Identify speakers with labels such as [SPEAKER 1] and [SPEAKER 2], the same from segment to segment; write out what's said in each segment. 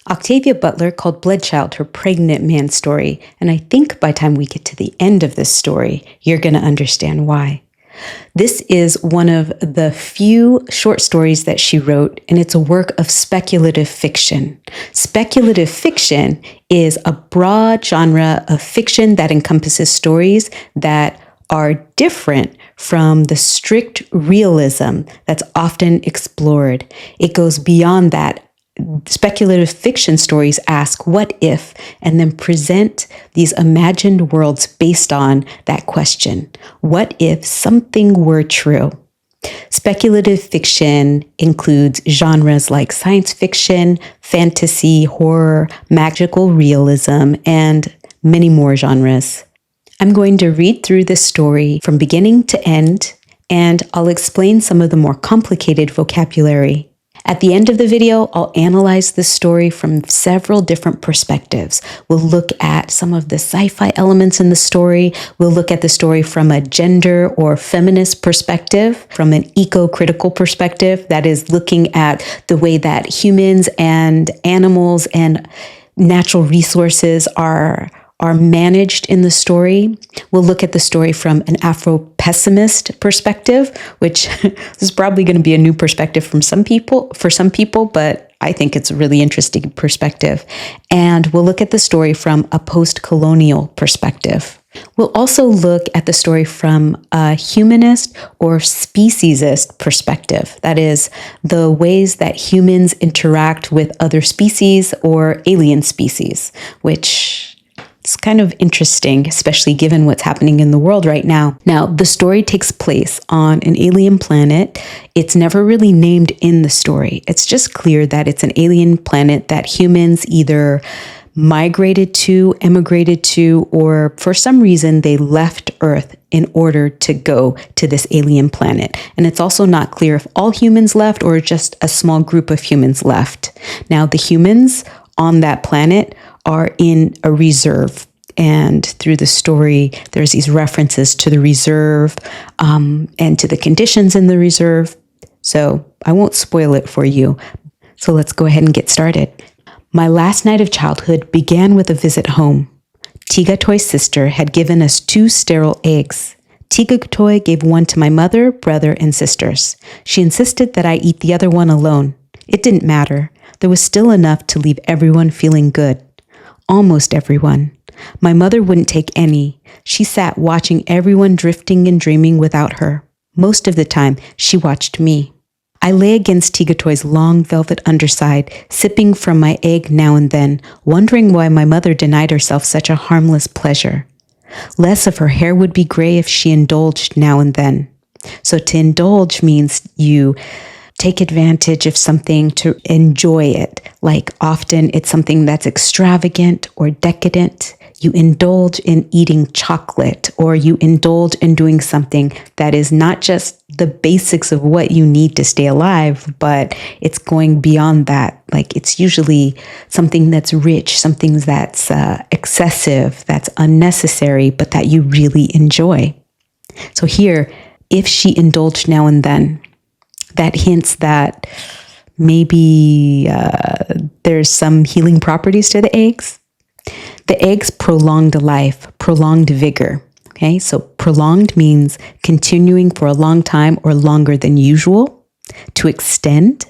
[SPEAKER 1] Octavia Butler called Bloodchild her pregnant man story, and I think by the time we get to the end of this story, you're going to understand why. This is one of the few short stories that she wrote, and it's a work of speculative fiction. Speculative fiction is a broad genre of fiction that encompasses stories that are different from the strict realism that's often explored. It goes beyond that. Speculative fiction stories ask what if, and then present these imagined worlds based on that question. What if something were true? Speculative fiction includes genres like science fiction, fantasy, horror, magical realism, and many more genres. I'm going to read through this story from beginning to end, and I'll explain some of the more complicated vocabulary. At the end of the video, I'll analyze the story from several different perspectives. We'll look at some of the sci-fi elements in the story. We'll look at the story from a gender or feminist perspective, from an ecocritical perspective, that is looking at the way that humans and animals and natural resources are managed in the story. We'll look at the story from an afropessimist perspective, which is probably going to be a new perspective for some people, but I think it's a really interesting perspective. And we'll look at the story from a post-colonial perspective. We'll also look at the story from a humanist or speciesist perspective. That is, the ways that humans interact with other species or alien species, which it's kind of interesting, especially given what's happening in the world right now. Now, the story takes place on an alien planet. It's never really named in the story. It's just clear that it's an alien planet that humans either migrated to, emigrated to, or for some reason they left Earth in order to go to this alien planet. And it's also not clear if all humans left or just a small group of humans left. Now, the humans on that planet are in a reserve. And through the story, there's these references to the reserve and to the conditions in the reserve. So I won't spoil it for you. So let's go ahead and get started. My last night of childhood began with a visit home. Tigatoy's sister had given us 2 sterile eggs. Tigatoy gave one to my mother, brother, and sisters. She insisted that I eat the other one alone. It didn't matter. There was still enough to leave everyone feeling good. Almost everyone. My mother wouldn't take any. She sat watching everyone drifting and dreaming without her. Most of the time, she watched me. I lay against Tigatoy's long velvet underside, sipping from my egg now and then, wondering why my mother denied herself such a harmless pleasure. Less of her hair would be gray if she indulged now and then. So to indulge means you take advantage of something to enjoy it. Like often it's something that's extravagant or decadent. You indulge in eating chocolate, or you indulge in doing something that is not just the basics of what you need to stay alive, but it's going beyond that. Like it's usually something that's rich, something that's excessive, that's unnecessary, but that you really enjoy. So here, if she indulged now and then, that hints that maybe there's some healing properties to the eggs. The eggs prolonged life, prolonged vigor. Okay, so prolonged means continuing for a long time or longer than usual, to extend.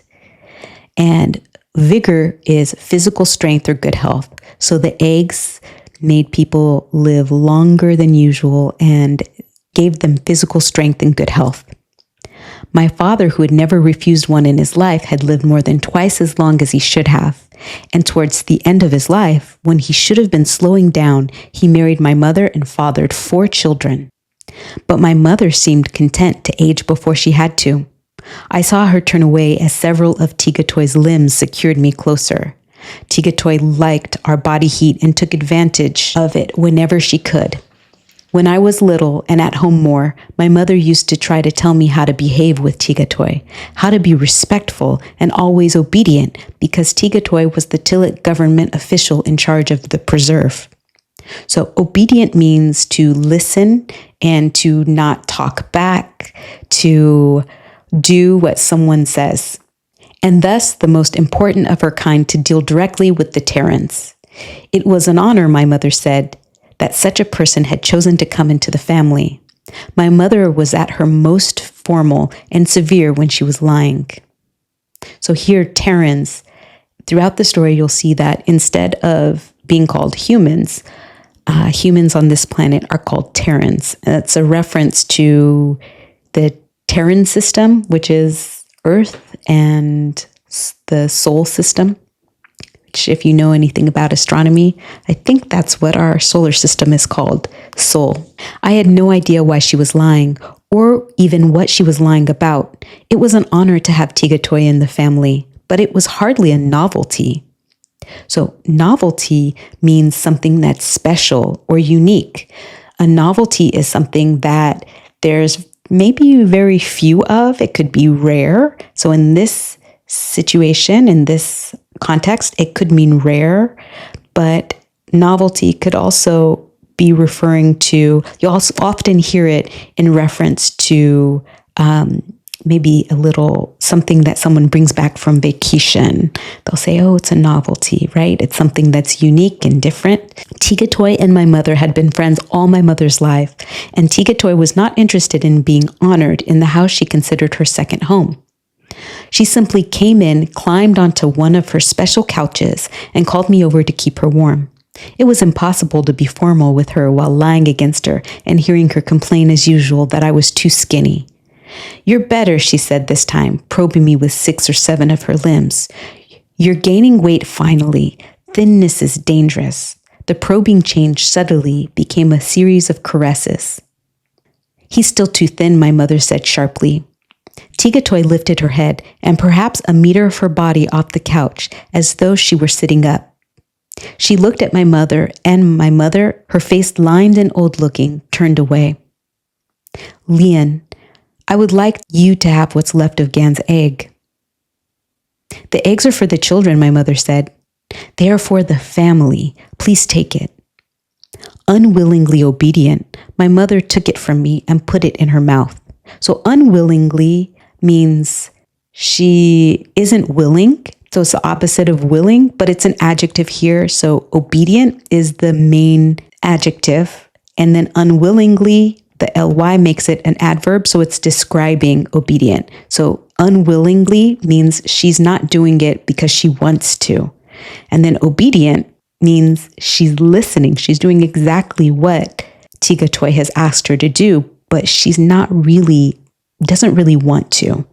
[SPEAKER 1] And vigor is physical strength or good health. So the eggs made people live longer than usual and gave them physical strength and good health. My father, who had never refused one in his life, had lived more than twice as long as he should have. And towards the end of his life, when he should have been slowing down, he married my mother and fathered 4 children. But my mother seemed content to age before she had to. I saw her turn away as several of Tigatoy's limbs secured me closer. Tigatoy liked our body heat and took advantage of it whenever she could. When I was little and at home more, my mother used to try to tell me how to behave with Tigatoy, how to be respectful and always obedient, because Tigatoy was the Tillit government official in charge of the preserve. So obedient means to listen and to not talk back, to do what someone says. and thus the most important of her kind to deal directly with the Terrans. It was an honor, my mother said, that such a person had chosen to come into the family. My mother was at her most formal and severe when she was lying. So here, Terrans, throughout the story, you'll see that instead of being called humans, humans on this planet are called Terrans. That's a reference to the Terran system, which is Earth and the Sol system, which, if you know anything about astronomy, I think that's what our solar system is called, Sol. I had no idea why she was lying, or even what she was lying about. It was an honor to have Tigatoy in the family, but it was hardly a novelty. So novelty means something that's special or unique. A novelty is something that there's maybe very few of. It could be rare. So in this situation, in this context, it could mean rare, but novelty could also be referring to, you also often hear it in reference to maybe a little something that someone brings back from vacation. They'll say, oh, it's a novelty, right? It's something that's unique and different. Tigatoy and my mother had been friends all my mother's life, and Tigatoy was not interested in being honored in the house she considered her second home. She simply came in, climbed onto one of her special couches, and called me over to keep her warm. It was impossible to be formal with her while lying against her and hearing her complain as usual that I was too skinny. You're better, she said this time, probing me with 6 or 7 of her limbs. You're gaining weight finally. Thinness is dangerous. The probing changed subtly, became a series of caresses. He's still too thin, my mother said sharply. Tigatoy lifted her head and perhaps a meter of her body off the couch as though she were sitting up. She looked at my mother, and my mother, her face lined and old-looking, turned away. Leon, I would like you to have what's left of Gan's egg. The eggs are for the children, my mother said. They are for the family. Please take it. Unwillingly obedient, my mother took it from me and put it in her mouth. So unwillingly means she isn't willing. So it's the opposite of willing, but it's an adjective here. So obedient is the main adjective. And then unwillingly, the ly makes it an adverb. So it's describing obedient. So unwillingly means she's not doing it because she wants to. And then obedient means she's listening. She's doing exactly what Tigatoy has asked her to do, but she's doesn't really want to.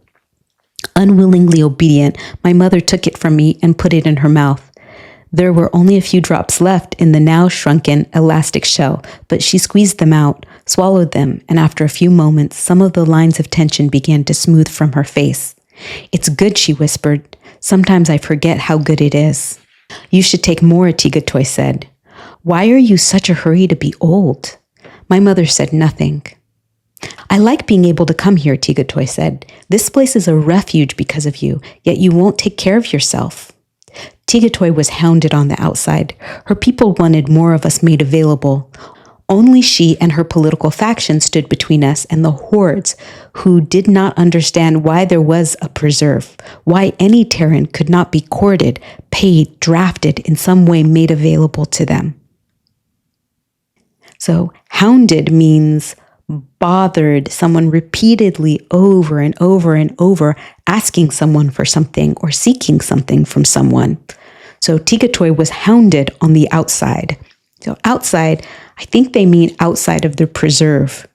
[SPEAKER 1] Unwillingly obedient, my mother took it from me and put it in her mouth. There were only a few drops left in the now shrunken elastic shell, but she squeezed them out, swallowed them, and after a few moments, some of the lines of tension began to smooth from her face. It's good, she whispered. Sometimes I forget how good it is. You should take more, Tigatoy said. Why are you such a hurry to be old? My mother said nothing. I like being able to come here, Tigatoy said. This place is a refuge because of you, yet you won't take care of yourself. Tigatoy was hounded on the outside. Her people wanted more of us made available. Only she and her political faction stood between us and the hordes who did not understand why there was a preserve, why any Terran could not be courted, paid, drafted, in some way made available to them. So hounded means bothered, someone repeatedly over and over and over asking someone for something or seeking something from someone. So Tigatoy was hounded on the outside. So outside, I think they mean outside of the preserve.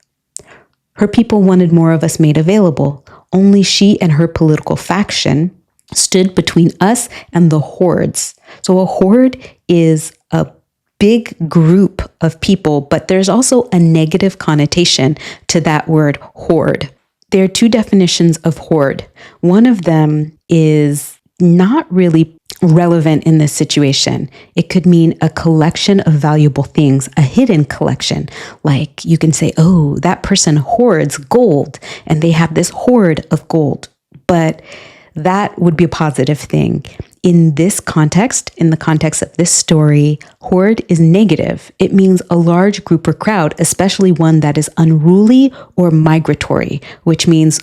[SPEAKER 1] Her people wanted more of us made available. Only she and her political faction stood between us and the hordes. So a horde is a big group of people, but there's also a negative connotation to that word horde. There are 2 definitions of horde. One of them is not really relevant in this situation. It could mean a collection of valuable things, a hidden collection. Like you can say, oh, that person hoards gold and they have this hoard of gold. But that would be a positive thing. In this context, in the context of this story, horde is negative. It means a large group or crowd, especially one that is unruly or migratory, which means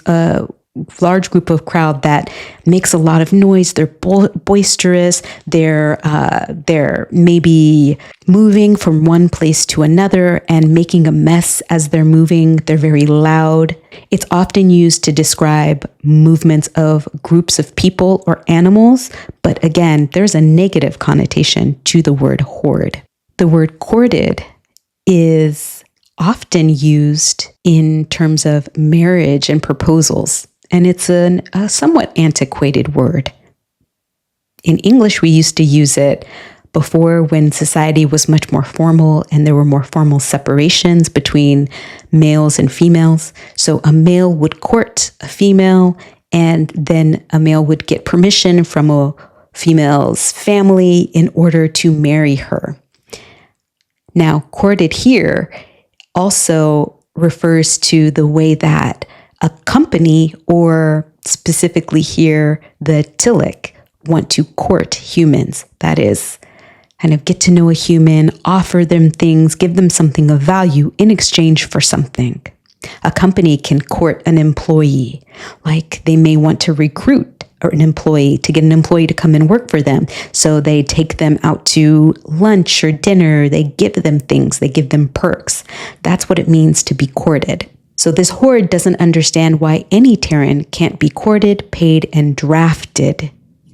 [SPEAKER 1] large group of crowd that makes a lot of noise. They're boisterous. They're maybe moving from one place to another and making a mess as they're moving. They're very loud. It's often used to describe movements of groups of people or animals. But again, there's a negative connotation to the word horde. The word courted is often used in terms of marriage and proposals. And it's a somewhat antiquated word. In English, we used to use it before when society was much more formal and there were more formal separations between males and females. So a male would court a female, and then a male would get permission from a female's family in order to marry her. Now, courted here also refers to the way that a company, or specifically here, the Tillich, want to court humans. That is, kind of get to know a human, offer them things, give them something of value in exchange for something. A company can court an employee, like they may want to recruit an employee to get an employee to come and work for them. So they take them out to lunch or dinner, they give them things, they give them perks. That's what it means to be courted. So this horde doesn't understand why any Terran can't be courted, paid, and drafted.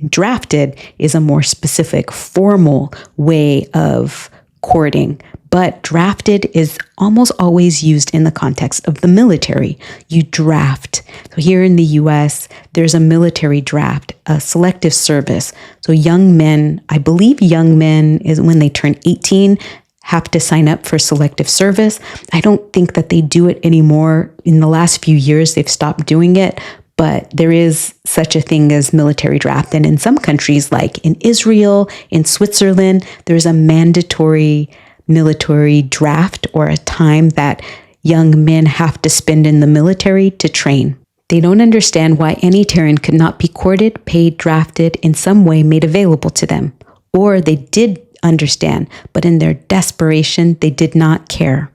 [SPEAKER 1] Drafted is a more specific, formal way of courting, but drafted is almost always used in the context of the military. You draft. So here in the US, there's a military draft, a selective service. So young men, I believe young men is when they turn 18, have to sign up for selective service. I don't think that they do it anymore. In the last few years, they've stopped doing it, but there is such a thing as military draft. And in some countries, like in Israel, in Switzerland, there's a mandatory military draft, or a time that young men have to spend in the military to train. They don't understand why any Terran could not be courted, paid, drafted, in some way made available to them. Or they did understand, but in their desperation, they did not care.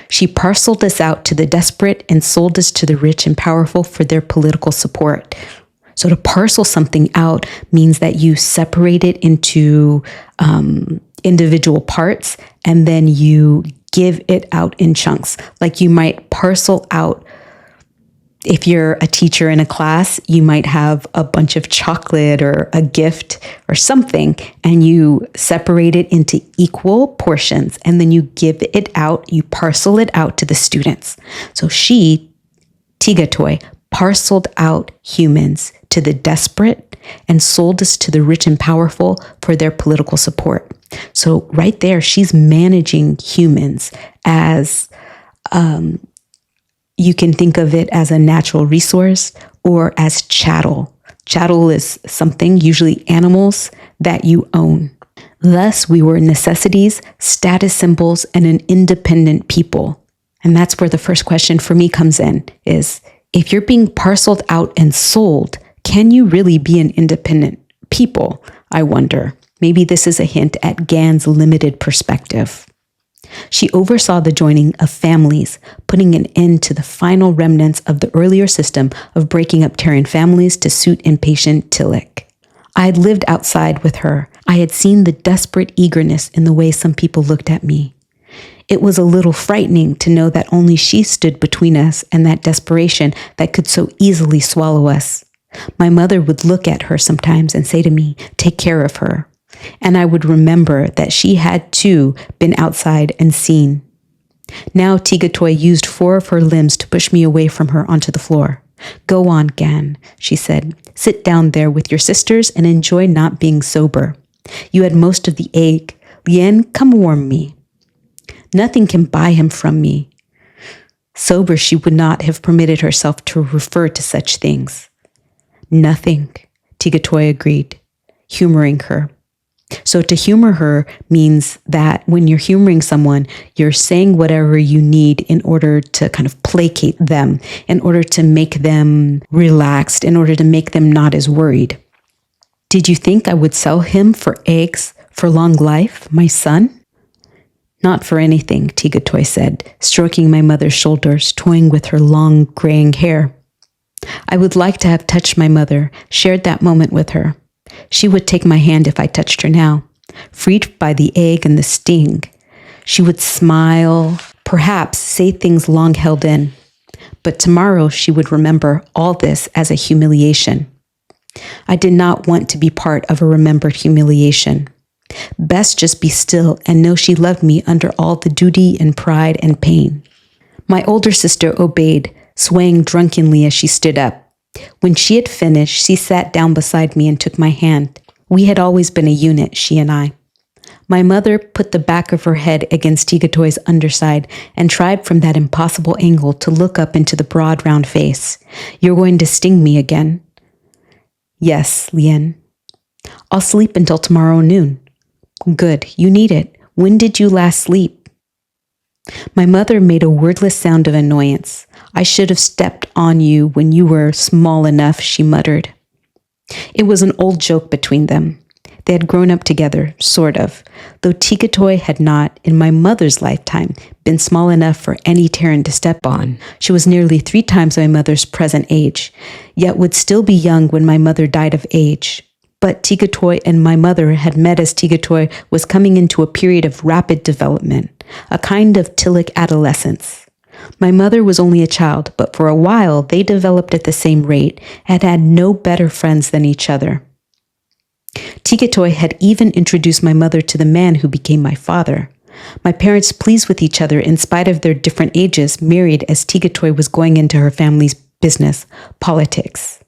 [SPEAKER 1] She parceled us out to the desperate and sold us to the rich and powerful for their political support. So to parcel something out means that you separate it into individual parts, and then you give it out in chunks. Like you might parcel out, if you're a teacher in a class, you might have a bunch of chocolate or a gift or something, and you separate it into equal portions, and then you give it out, you parcel it out to the students. So she, Tigatoy, parceled out humans to the desperate and sold us to the rich and powerful for their political support. So right there, she's managing humans as, you can think of it as a natural resource or as chattel. Chattel is something, usually animals, that you own. Thus, we were necessities, status symbols, and an independent people. And that's where the first question for me comes in, is if you're being parceled out and sold, can you really be an independent people? I wonder. Maybe this is a hint at Gan's limited perspective. She oversaw the joining of families, putting an end to the final remnants of the earlier system of breaking up Terran families to suit impatient Tillich. I had lived outside with her. I had seen the desperate eagerness in the way some people looked at me. It was a little frightening to know that only she stood between us and that desperation that could so easily swallow us. My mother would look at her sometimes and say to me, "Take care of her." And I would remember that she had too been outside and seen. Now Tigatoy used 4 of her limbs to push me away from her onto the floor. "Go on, Gan," she said. "Sit down there with your sisters and enjoy not being sober. You had most of the egg. Lien, come warm me." Nothing can buy him from me. Sober, she would not have permitted herself to refer to such things. "Nothing," Tigatoy agreed, humoring her. So to humor her means that when you're humoring someone, you're saying whatever you need in order to kind of placate them, in order to make them relaxed, in order to make them not as worried. "Did you think I would sell him for eggs, for long life, my son?" "Not for anything," Tigatoy said, stroking my mother's shoulders, toying with her long graying hair. I would like to have touched my mother, shared that moment with her. She would take my hand if I touched her now, freed by the egg and the sting. She would smile, perhaps say things long held in. But tomorrow she would remember all this as a humiliation. I did not want to be part of a remembered humiliation. Best just be still and know she loved me under all the duty and pride and pain. My older sister obeyed, swaying drunkenly as she stood up. When she had finished, she sat down beside me and took my hand. We had always been a unit, she and I. My mother put the back of her head against Tigatoy's underside and tried from that impossible angle to look up into the broad, round face. You're going to sting me again. Yes, Lien. I'll sleep until tomorrow noon. Good, you need it. When did you last sleep? My mother made a wordless sound of annoyance. I should have stepped on you when you were small enough, she muttered. It was an old joke between them. They had grown up together, sort of, though Tigatoy had not, in my mother's lifetime, been small enough for any Terran to step on. She was nearly 3 times my mother's present age, yet would still be young when my mother died of age. But Tigatoy and my mother had met as Tigatoy was coming into a period of rapid development, a kind of Tillich adolescence. My mother was only a child, but for a while they developed at the same rate and had no better friends than each other. Tigatoy had even introduced my mother to the man who became my father. My parents, pleased with each other in spite of their different ages, married as Tigatoy was going into her family's business, politics.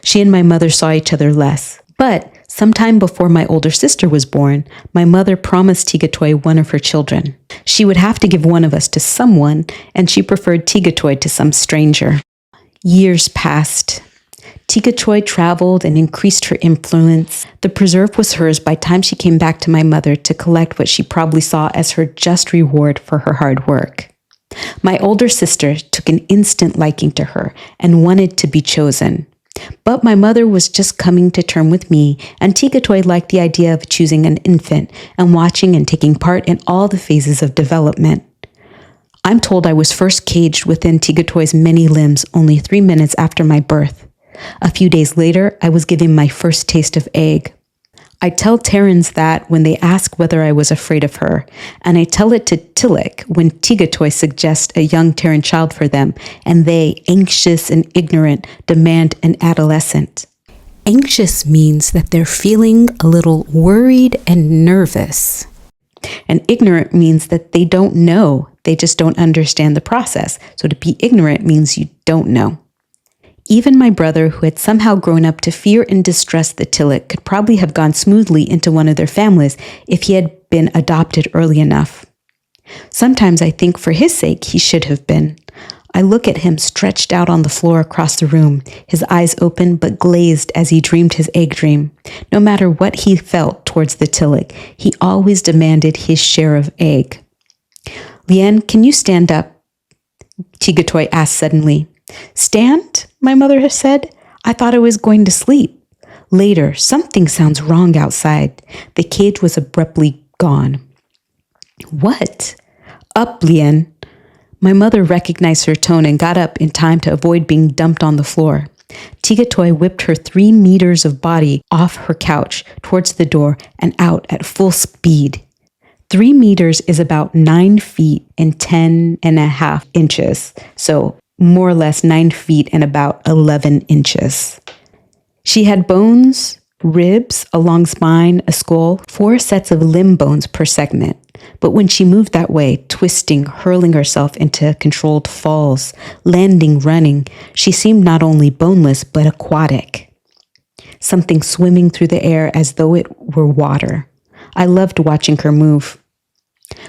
[SPEAKER 1] She and my mother saw each other less. But sometime before my older sister was born, my mother promised Tigatoy one of her children. She would have to give one of us to someone, and she preferred Tigatoy to some stranger. Years passed. Tigatoy traveled and increased her influence. The preserve was hers by the time she came back to my mother to collect what she probably saw as her just reward for her hard work. My older sister took an instant liking to her and wanted to be chosen. But my mother was just coming to terms with me, and Tigatoy liked the idea of choosing an infant and watching and taking part in all the phases of development. I'm told I was first caged within Tigatoy's many limbs only 3 minutes after my birth. A few days later, I was given my first taste of egg. I tell Terrans that when they ask whether I was afraid of her, and I tell it to Tillich when Tigatoy suggests a young Terran child for them, and they, anxious and ignorant, demand an adolescent. Anxious means that they're feeling a little worried and nervous. And ignorant means that they don't know, they just don't understand the process. So to be ignorant means you don't know. Even my brother, who had somehow grown up to fear and distrust the Tillich, could probably have gone smoothly into one of their families if he had been adopted early enough. Sometimes I think for his sake he should have been. I look at him stretched out on the floor across the room, his eyes open but glazed as he dreamed his egg dream. No matter what he felt towards the Tillich, he always demanded his share of egg. Lien, can you stand up? Tigatoy asked suddenly. Stand? My mother has said. I thought I was going to sleep. Later, something sounds wrong outside. The cage was abruptly gone. What? Up, Lien. My mother recognized her tone and got up in time to avoid being dumped on the floor. Tigatoy whipped her 3 meters of body off her couch towards the door and out at full speed. 3 meters is about 9 feet and 10.5 inches. So more or less 9 feet and about 11 inches. She had bones, ribs, a long spine, a skull, 4 sets of limb bones per segment. But when she moved that way, twisting, hurling herself into controlled falls, landing, running, she seemed not only boneless, but aquatic. Something swimming through the air as though it were water. I loved watching her move.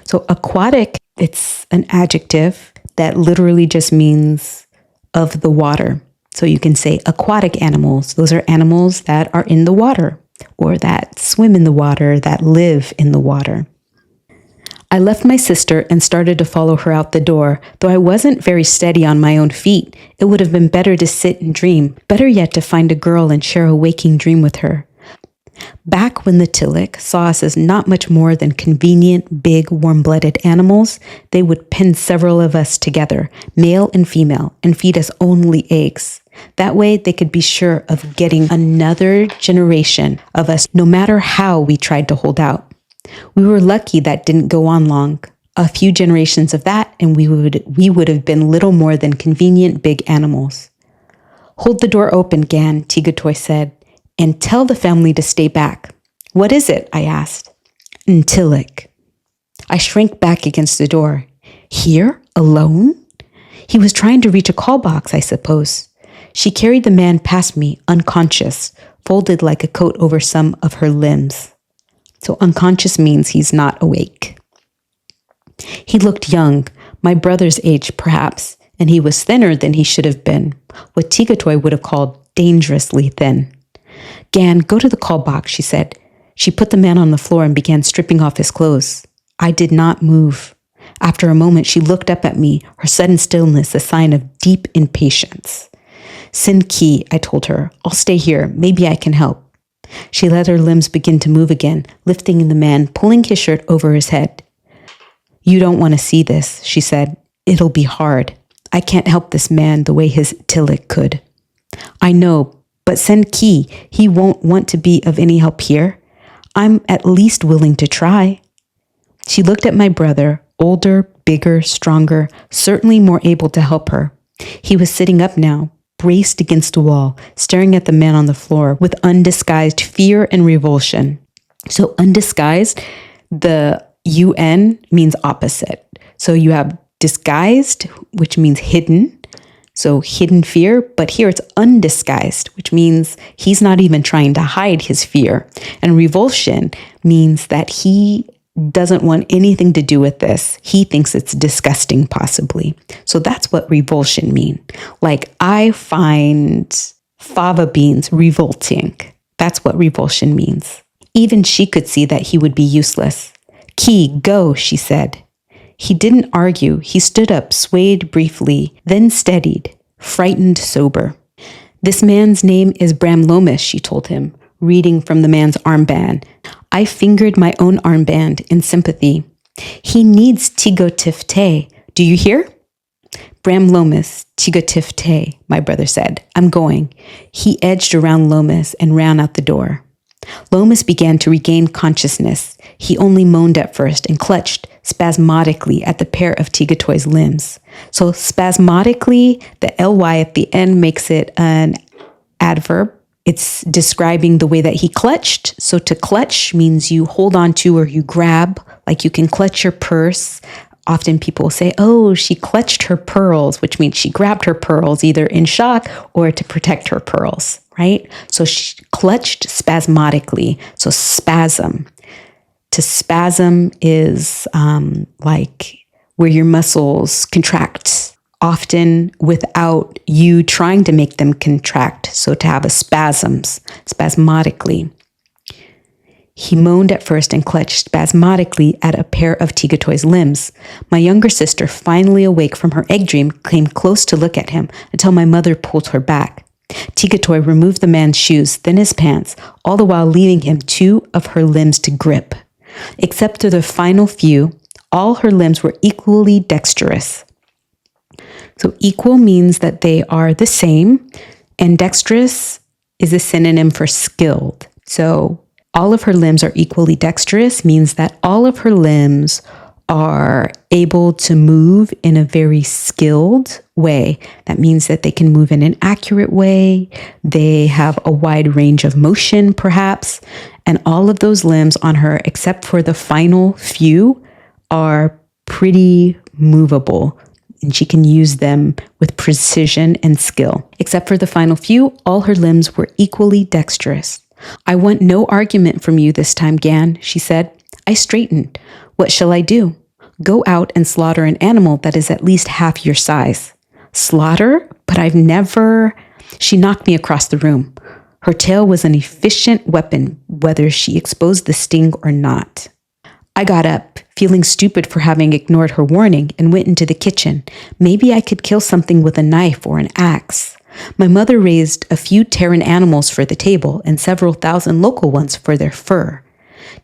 [SPEAKER 1] So aquatic, it's an adjective that literally just means of the water. So you can say aquatic animals. Those are animals that are in the water or that swim in the water, that live in the water. I left my sister and started to follow her out the door. Though I wasn't very steady on my own feet, it would have been better to sit and dream, better yet to find a girl and share a waking dream with her. Back when the Tillich saw us as not much more than convenient, big, warm-blooded animals, they would pin several of us together, male and female, and feed us only eggs. That way, they could be sure of getting another generation of us, no matter how we tried to hold out. We were lucky that didn't go on long. A few generations of that, and we would have been little more than convenient big animals. "Hold the door open, Gan," Tigatoy said, "and tell the family to stay back." "What is it?" I asked. "Ntillik." I shrank back against the door. Here? Alone? He was trying to reach a call box, I suppose. She carried the man past me, unconscious, folded like a coat over some of her limbs. So unconscious means he's not awake. He looked young, my brother's age perhaps, and he was thinner than he should have been, what Tigatoy would have called dangerously thin. "Gan, go to the call box," she said. She put the man on the floor and began stripping off his clothes. I did not move. After a moment, she looked up at me, her sudden stillness a sign of deep impatience. "Send Key," I told her. "I'll stay here. Maybe I can help." She let her limbs begin to move again, lifting the man, pulling his shirt over his head. "You don't want to see this," she said. "It'll be hard. I can't help this man the way his Tillich could." "I know, but send Key. He won't want to be of any help here. I'm at least willing to try." She looked at my brother, older, bigger, stronger, certainly more able to help her. He was sitting up now, braced against a wall, staring at the man on the floor with undisguised fear and revulsion. So undisguised, the UN means opposite. So you have disguised, which means hidden. So hidden fear, but here it's undisguised, which means he's not even trying to hide his fear. And revulsion means that he doesn't want anything to do with this. He thinks it's disgusting, possibly. So that's what revulsion means. Like, I find fava beans revolting. That's what revulsion means. Even she could see that he would be useless. "Key, go," she said. He didn't argue. He stood up, swayed briefly, then steadied, frightened, sober. "This man's name is Bram Lomas," she told him, reading from the man's armband. I fingered my own armband in sympathy. "He needs Tigotifte. Do you hear?" "Bram Lomas, Tigotifte," my brother said. "I'm going." He edged around Lomas and ran out the door. Lomas began to regain consciousness. He only moaned at first and clutched spasmodically at the pair of Tigatoy's limbs. So spasmodically, the ly at the end makes it an adverb. It's describing the way that he clutched. So to clutch means you hold on to or you grab, like you can clutch your purse. Often people say, "Oh, she clutched her pearls," which means she grabbed her pearls either in shock or to protect her pearls, right? So she clutched spasmodically. So spasm. To spasm is like where your muscles contract, often without you trying to make them contract. So to have a spasmodically. He moaned at first and clutched spasmodically at a pair of Tigatoy's limbs. My younger sister, finally awake from her egg dream, came close to look at him until my mother pulled her back. Tigatoy removed the man's shoes, then his pants, all the while leaving him two of her limbs to grip. Except for the final few, all her limbs were equally dexterous. So equal means that they are the same, and dexterous is a synonym for skilled. So all of her limbs are equally dexterous means that all of her limbs are able to move in a very skilled way. That means that they can move in an accurate way. They have a wide range of motion, perhaps. And all of those limbs on her, except for the final few, are pretty movable. And she can use them with precision and skill. Except for the final few, all her limbs were equally dexterous. "I want no argument from you this time, Gan," she said. I straightened. "What shall I do?" "Go out and slaughter an animal that is at least half your size." "Slaughter? But I've never..." She knocked me across the room. Her tail was an efficient weapon, whether she exposed the sting or not. I got up, feeling stupid for having ignored her warning, and went into the kitchen. Maybe I could kill something with a knife or an axe. My mother raised a few Terran animals for the table and several thousand local ones for their fur.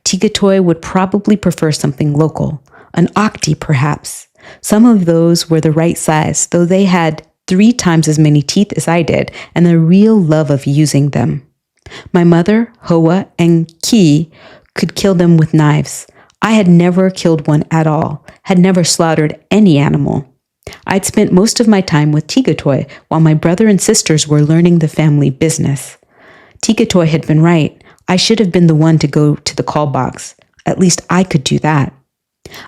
[SPEAKER 1] Tigatoy would probably prefer something local, an octi perhaps. Some of those were the right size, though they had 3 times as many teeth as I did and a real love of using them. My mother, Hoa, and Ki could kill them with knives. I had never killed one at all, had never slaughtered any animal. I'd spent most of my time with Tigatoy while my brother and sisters were learning the family business. Tigatoy had been right. I should have been the one to go to the call box. At least I could do that.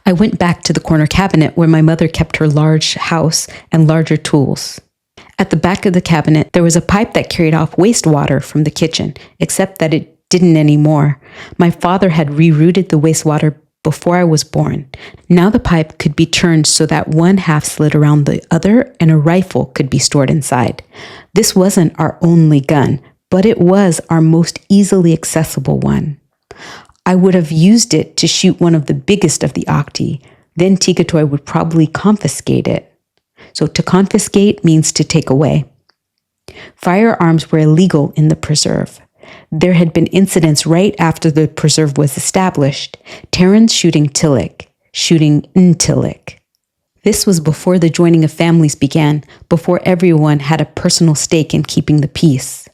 [SPEAKER 1] I went back to the corner cabinet where my mother kept her large house and larger tools. At the back of the cabinet, there was a pipe that carried off wastewater from the kitchen, except that it didn't anymore. My father had rerouted the wastewater before I was born. Now the pipe could be turned so that one half slid around the other and a rifle could be stored inside. This wasn't our only gun, but it was our most easily accessible one. I would have used it to shoot one of the biggest of the octi. Then Tigatoy would probably confiscate it. So to confiscate means to take away. Firearms were illegal in the preserve. There had been incidents right after the preserve was established. Terrans shooting Tillich, shooting Ntillich. This was before the joining of families began, before everyone had a personal stake in keeping the peace.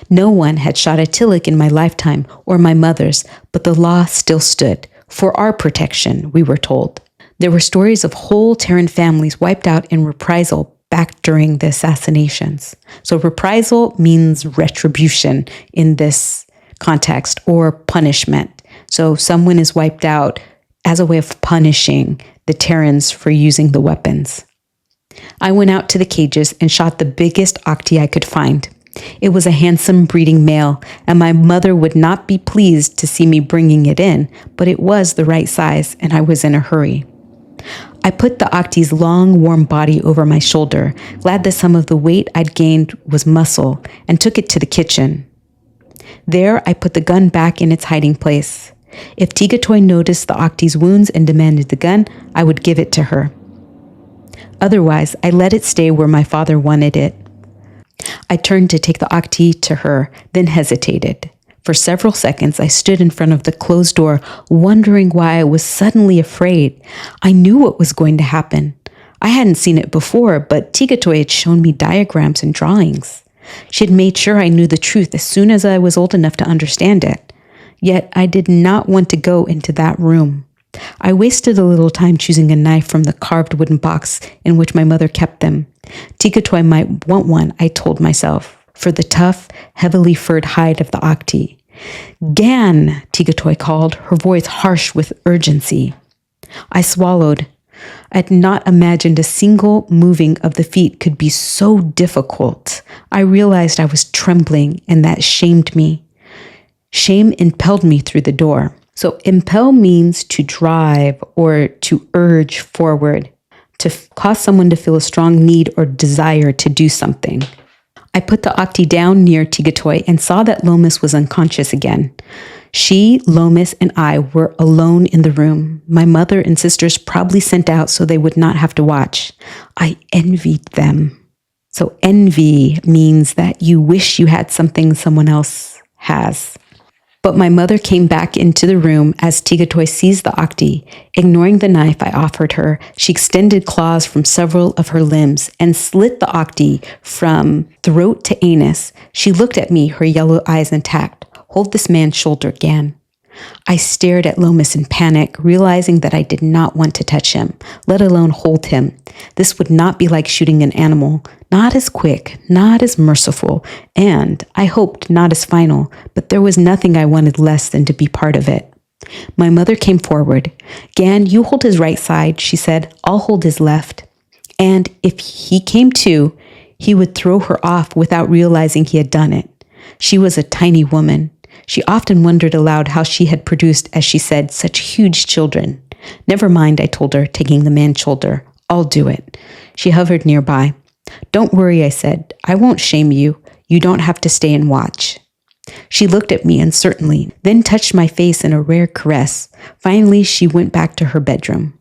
[SPEAKER 1] No one had shot a Tillich in my lifetime or my mother's, but the law still stood. For our protection, we were told. There were stories of whole Terran families wiped out in reprisal back during the assassinations. So reprisal means retribution in this context, or punishment. So someone is wiped out as a way of punishing the Terrans for using the weapons. I went out to the cages and shot the biggest octi I could find. It was a handsome breeding male, and my mother would not be pleased to see me bringing it in, but it was the right size, and I was in a hurry. I put the octi's long, warm body over my shoulder, glad that some of the weight I'd gained was muscle, and took it to the kitchen. There, I put the gun back in its hiding place. If Tigatoy noticed the octi's wounds and demanded the gun, I would give it to her. Otherwise, I let it stay where my father wanted it. I turned to take the octi to her, then hesitated. For several seconds, I stood in front of the closed door, wondering why I was suddenly afraid. I knew what was going to happen. I hadn't seen it before, but Tigatoy had shown me diagrams and drawings. She had made sure I knew the truth as soon as I was old enough to understand it. Yet I did not want to go into that room. I wasted a little time choosing a knife from the carved wooden box in which my mother kept them. Tigatoy might want one, I told myself, for the tough, heavily furred hide of the octi. Gan, Tigatoy called, her voice harsh with urgency. I swallowed. I had not imagined a single moving of the feet could be so difficult. I realized I was trembling, and that shamed me. Shame impelled me through the door. So impel means to drive or to urge forward, to cause someone to feel a strong need or desire to do something. I put the octi down near Tigatoy and saw that Lomas was unconscious again. She, Lomas, and I were alone in the room. My mother and sisters probably sent out so they would not have to watch. I envied them. So envy means that you wish you had something someone else has. But my mother came back into the room as Tigatoy seized the octi. Ignoring the knife I offered her, she extended claws from several of her limbs and slit the octi from throat to anus. She looked at me, her yellow eyes intact. Hold this man's shoulder, Gan. I stared at Lomas in panic, realizing that I did not want to touch him, let alone hold him. This would not be like shooting an animal, not as quick, not as merciful, and, I hoped, not as final, but there was nothing I wanted less than to be part of it. My mother came forward. Gan, you hold his right side, she said. I'll hold his left. And if he came to, he would throw her off without realizing he had done it. She was a tiny woman. She often wondered aloud how she had produced, as she said, such huge children. Never mind, I told her, taking the man's shoulder. I'll do it. She hovered nearby. Don't worry, I said. I won't shame you. You don't have to stay and watch. She looked at me uncertainly, then touched my face in a rare caress. Finally, she went back to her bedroom.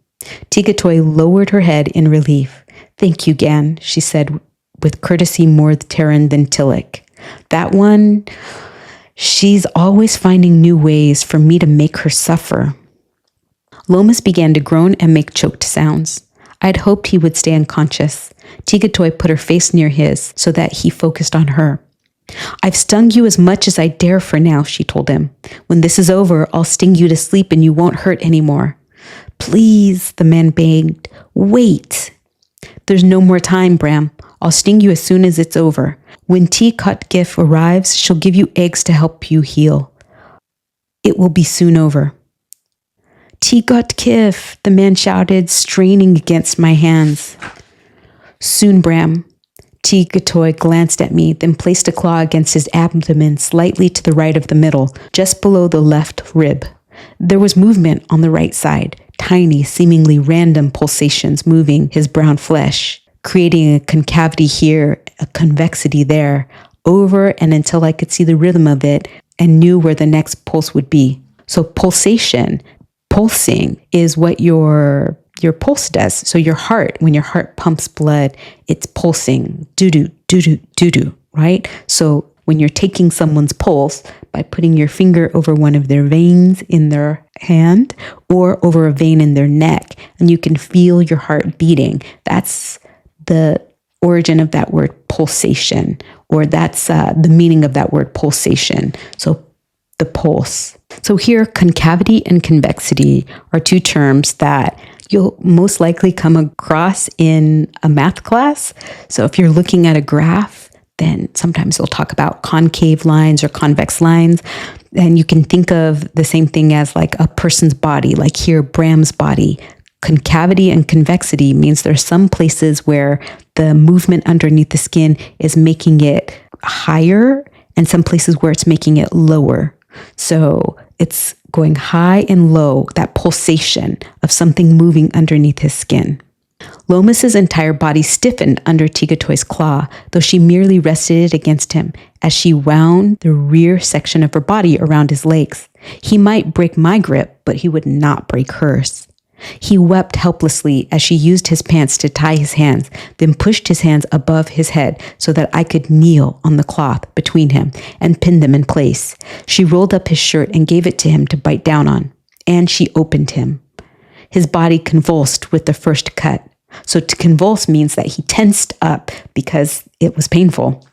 [SPEAKER 1] Tigatoy lowered her head in relief. Thank you, Gan, she said with courtesy more Terran than Tillich. That one, she's always finding new ways for me to make her suffer. Lomas began to groan and make choked sounds. I'd hoped he would stay unconscious. Tigatoy put her face near his so that he focused on her. I've stung you as much as I dare for now, she told him. When this is over, I'll sting you to sleep and you won't hurt anymore. Please, the man begged. Wait. There's no more time, Bram. I'll sting you as soon as it's over. When T-Kotgif arrives, she'll give you eggs to help you heal. It will be soon over. T-Kotgif, the man shouted, straining against my hands. Soon, Bram. Tigatoy glanced at me, then placed a claw against his abdomen slightly to the right of the middle, just below the left rib. There was movement on the right side, tiny, seemingly random pulsations moving his brown flesh, creating a concavity here, a convexity there, over and until I could see the rhythm of it and knew where the next pulse would be. So pulsing is what your pulse does. So your heart, when your heart pumps blood, it's pulsing, doo-doo, doo-doo, doo-doo, right? So when you're taking someone's pulse by putting your finger over one of their veins in their hand or over a vein in their neck, and you can feel your heart beating, that's the origin of that word pulsation, or that's the meaning of that word pulsation. So the pulse. So here, concavity and convexity are two terms that you'll most likely come across in a math class. So if you're looking at a graph, then sometimes they'll talk about concave lines or convex lines. And you can think of the same thing as like a person's body, like here, Bram's body. Concavity and convexity means there's some places where the movement underneath the skin is making it higher and some places where it's making it lower. So it's going high and low, that pulsation of something moving underneath his skin. Lomas's entire body stiffened under Tigatoy's claw, though she merely rested it against him as she wound the rear section of her body around his legs. He might break my grip, but he would not break hers. He wept helplessly as she used his pants to tie his hands, then pushed his hands above his head so that I could kneel on the cloth between him and pin them in place. She rolled up his shirt and gave it to him to bite down on, and she opened him. His body convulsed with the first cut. So to convulse means that he tensed up because it was painful.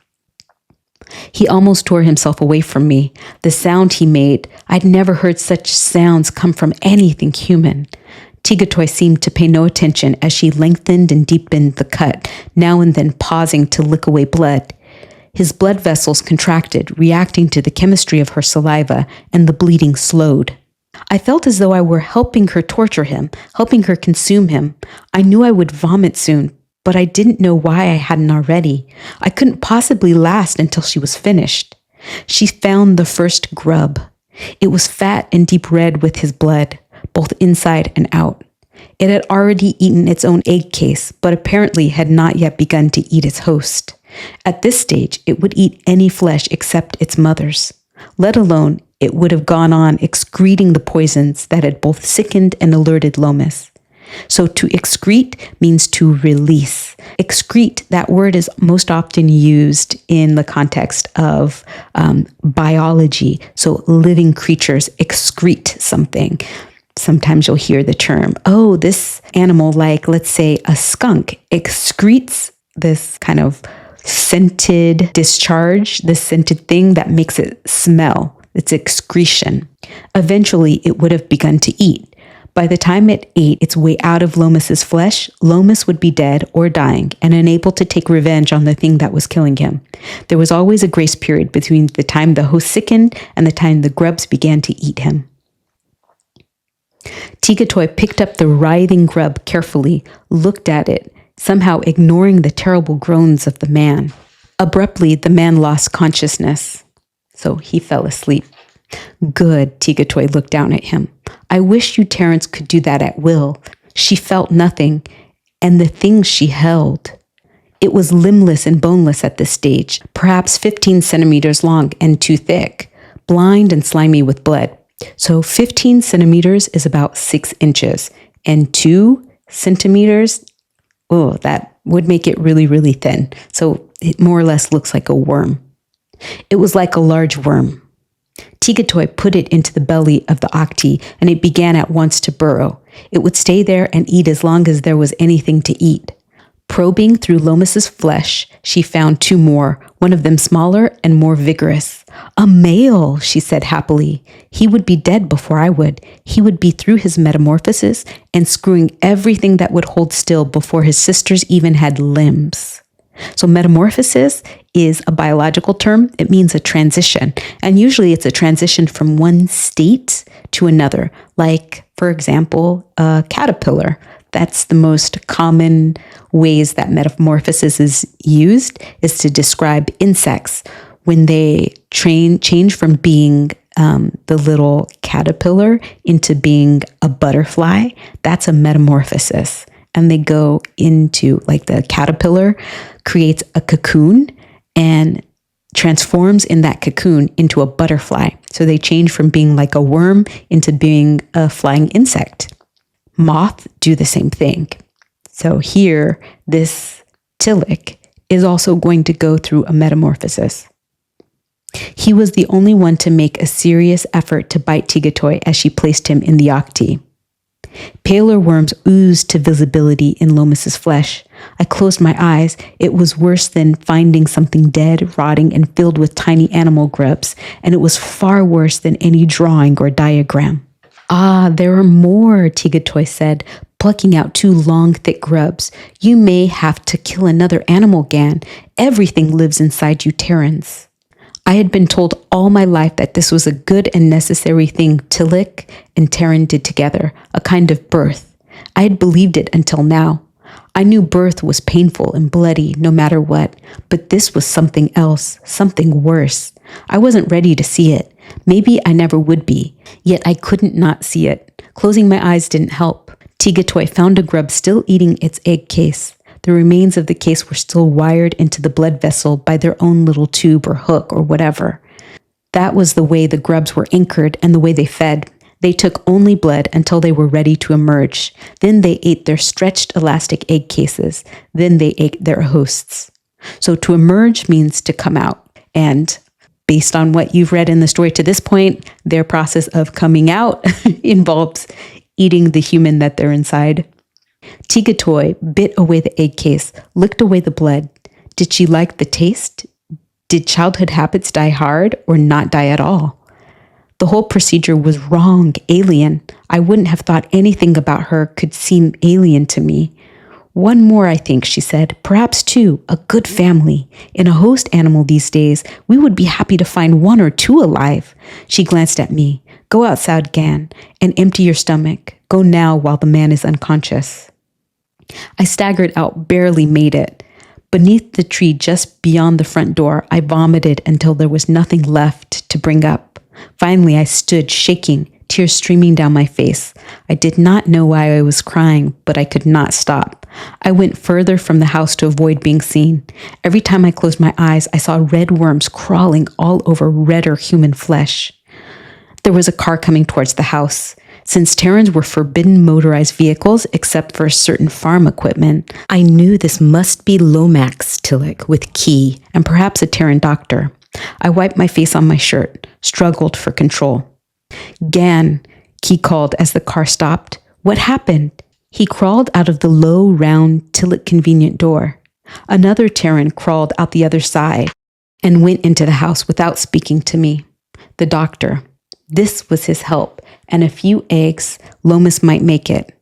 [SPEAKER 1] He almost tore himself away from me. The sound he made, I'd never heard such sounds come from anything human. Tigatoy seemed to pay no attention as she lengthened and deepened the cut, now and then pausing to lick away blood. His blood vessels contracted, reacting to the chemistry of her saliva, and the bleeding slowed. I felt as though I were helping her torture him, helping her consume him. I knew I would vomit soon, but I didn't know why I hadn't already. I couldn't possibly last until she was finished. She found the first grub. It was fat and deep red with his blood, both inside and out. It had already eaten its own egg case, but apparently had not yet begun to eat its host. At this stage, it would eat any flesh except its mother's. Let alone, it would have gone on excreting the poisons that had both sickened and alerted Lomas. So to excrete means to release. Excrete, that word is most often used in the context of biology. So living creatures excrete something. Sometimes you'll hear the term, oh, this animal, like let's say a skunk, excretes this kind of scented discharge, this scented thing that makes it smell. It's excretion. Eventually, it would have begun to eat. By the time it ate its way out of Lomas's flesh, Lomas would be dead or dying and unable to take revenge on the thing that was killing him. There was always a grace period between the time the host sickened and the time the grubs began to eat him. Tigatoy picked up the writhing grub carefully, looked at it, somehow ignoring the terrible groans of the man. Abruptly, the man lost consciousness, so he fell asleep. Good, Tigatoy looked down at him. I wish you Terrans could do that at will. She felt nothing, and the thing she held. It was limbless and boneless at this stage, perhaps 15 centimeters long and too thick, blind and slimy with blood. So 15 centimeters is about 6 inches, and 2 centimeters, oh, that would make it really, really thin. So it more or less looks like a worm. It was like a large worm. Tigatoy put it into the belly of the Octi, and it began at once to burrow. It would stay there and eat as long as there was anything to eat. Probing through Lomas's flesh, she found 2 more, one of them smaller and more vigorous. A male, she said happily. He would be dead before I would. He would be through his metamorphosis and screwing everything that would hold still before his sisters even had limbs. So metamorphosis is a biological term. It means a transition. And usually it's a transition from one state to another. Like, for example, a caterpillar. That's the most common ways that metamorphosis is used, is to describe insects. When they change from being the little caterpillar into being a butterfly, that's a metamorphosis. And they go into, like, the caterpillar creates a cocoon and transforms in that cocoon into a butterfly. So they change from being like a worm into being a flying insect. Moth do the same thing. So here, this Tillich is also going to go through a metamorphosis. He was the only one to make a serious effort to bite Tigatoy as she placed him in the Octi. Paler worms oozed to visibility in Lomas's flesh. I closed my eyes. It was worse than finding something dead, rotting, and filled with tiny animal grubs, and it was far worse than any drawing or diagram. Ah, there are more, Tigatoy said, plucking out 2 long, thick grubs. You may have to kill another animal, Gan. Everything lives inside you Terrans. I had been told all my life that this was a good and necessary thing Tillich and Terran did together, a kind of birth. I had believed it until now. I knew birth was painful and bloody no matter what, but this was something else, something worse. I wasn't ready to see it. Maybe I never would be, yet I couldn't not see it. Closing my eyes didn't help. Tigatoy found a grub still eating its egg case. The remains of the case were still wired into the blood vessel by their own little tube or hook or whatever. That was the way the grubs were anchored and the way they fed. They took only blood until they were ready to emerge. Then they ate their stretched elastic egg cases. Then they ate their hosts. So to emerge means to come out. And based on what you've read in the story to this point, their process of coming out involves eating the human that they're inside. Tigatoy bit away the egg case, licked away the blood. Did she like the taste? Did childhood habits die hard or not die at all? The whole procedure was wrong, alien. I wouldn't have thought anything about her could seem alien to me. 1 more, I think, she said. Perhaps 2, a good family. In a host animal these days, we would be happy to find 1 or 2 alive. She glanced at me. Go outside, Gan, and empty your stomach. Go now while the man is unconscious. I staggered out, barely made it. Beneath the tree just beyond the front door, I vomited until there was nothing left to bring up. Finally, I stood shaking, tears streaming down my face. I did not know why I was crying, but I could not stop. I went further from the house to avoid being seen. Every time I closed my eyes, I saw red worms crawling all over redder human flesh. There was a car coming towards the house. Since Terrans were forbidden motorized vehicles except for certain farm equipment, I knew this must be Lomax Tillich with Key and perhaps a Terran doctor. I wiped my face on my shirt, struggled for control. Gan, Key called as the car stopped. What happened? He crawled out of the low, round, Tillich convenient door. Another Terran crawled out the other side and went into the house without speaking to me. The doctor. This was his help, and a few eggs, Lomas might make it.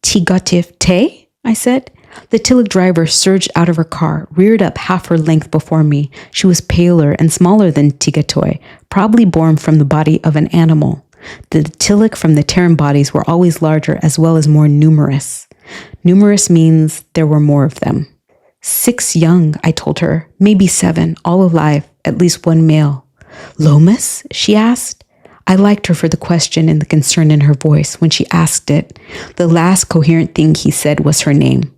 [SPEAKER 1] Tigatif te? I said. The Tillich driver surged out of her car, reared up half her length before me. She was paler and smaller than Tigatoy, probably born from the body of an animal. The Tillich from the Terran bodies were always larger as well as more numerous. Numerous means there were more of them. 6 young, I told her, maybe 7, all alive, at least 1 male. Lomas? She asked. I liked her for the question and the concern in her voice when she asked it. The last coherent thing he said was her name.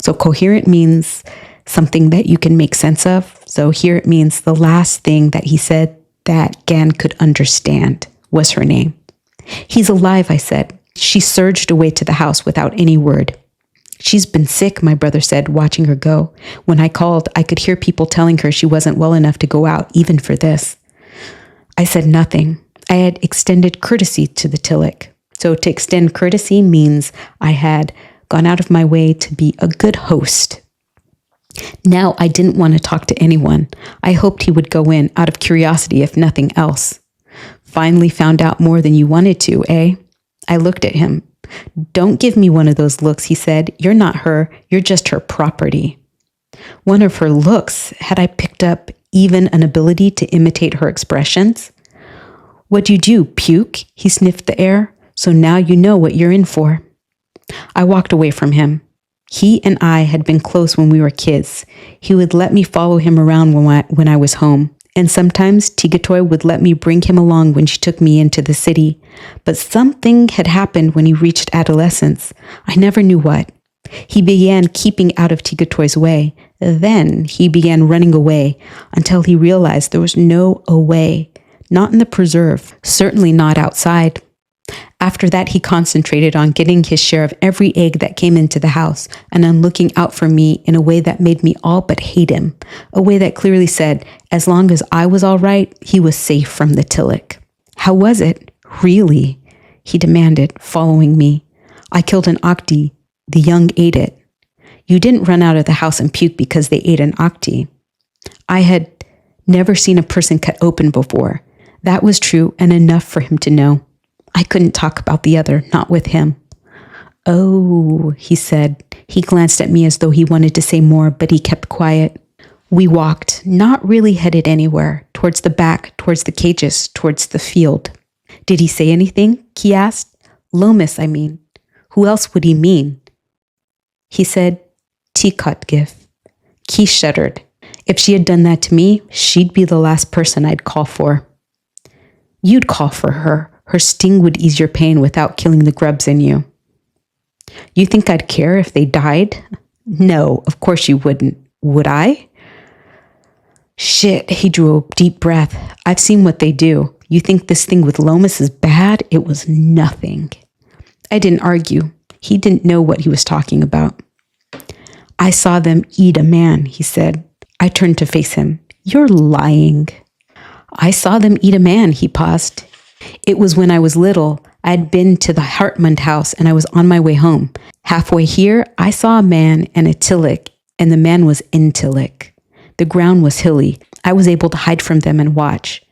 [SPEAKER 1] So coherent means something that you can make sense of. So here it means the last thing that he said that Gan could understand was her name. He's alive, I said. She surged away to the house without any word. She's been sick, my brother said, watching her go. When I called, I could hear people telling her she wasn't well enough to go out, even for this. I said nothing. I had extended courtesy to the Tillich. So to extend courtesy means I had gone out of my way to be a good host. Now I didn't want to talk to anyone. I hoped he would go in out of curiosity, if nothing else. Finally found out more than you wanted to, eh? I looked at him. Don't give me one of those looks, he said. You're not her. You're just her property. One of her looks. Had I picked up even an ability to imitate her expressions? What'd you do, puke? He sniffed the air. So now you know what you're in for. I walked away from him. He and I had been close when we were kids. He would let me follow him around when I was home. And sometimes Tigatoy would let me bring him along when she took me into the city. But something had happened when he reached adolescence. I never knew what. He began keeping out of Tigatoy's way. Then he began running away until he realized there was no away. Not in the preserve, certainly not outside. After that, he concentrated on getting his share of every egg that came into the house and on looking out for me in a way that made me all but hate him, a way that clearly said, as long as I was all right, he was safe from the Tillich. How was it? Really? He demanded, following me. I killed an octi. The young ate it. You didn't run out of the house and puke because they ate an octi. I had never seen a person cut open before. That was true and enough for him to know. I couldn't talk about the other, not with him. Oh, he said. He glanced at me as though he wanted to say more, but he kept quiet. We walked, not really headed anywhere, towards the back, towards the cages, towards the field. Did he say anything? He asked. Lomas, I mean. Who else would he mean? He said, Tikotgif. Key shuddered. If she had done that to me, she'd be the last person I'd call for. You'd call for her. Her sting would ease your pain without killing the grubs in you. You think I'd care if they died? No, of course you wouldn't. Would I? Shit, he drew a deep breath. I've seen what they do. You think this thing with Lomas is bad? It was nothing. I didn't argue. He didn't know what he was talking about. I saw them eat a man, he said. I turned to face him. You're lying. I saw them eat a man, he paused. It was when I was little. I had been to the Hartmund house and I was on my way home. Halfway here, I saw a man and a Tillich, and the man was in Tillich. The ground was hilly. I was able to hide from them and watch.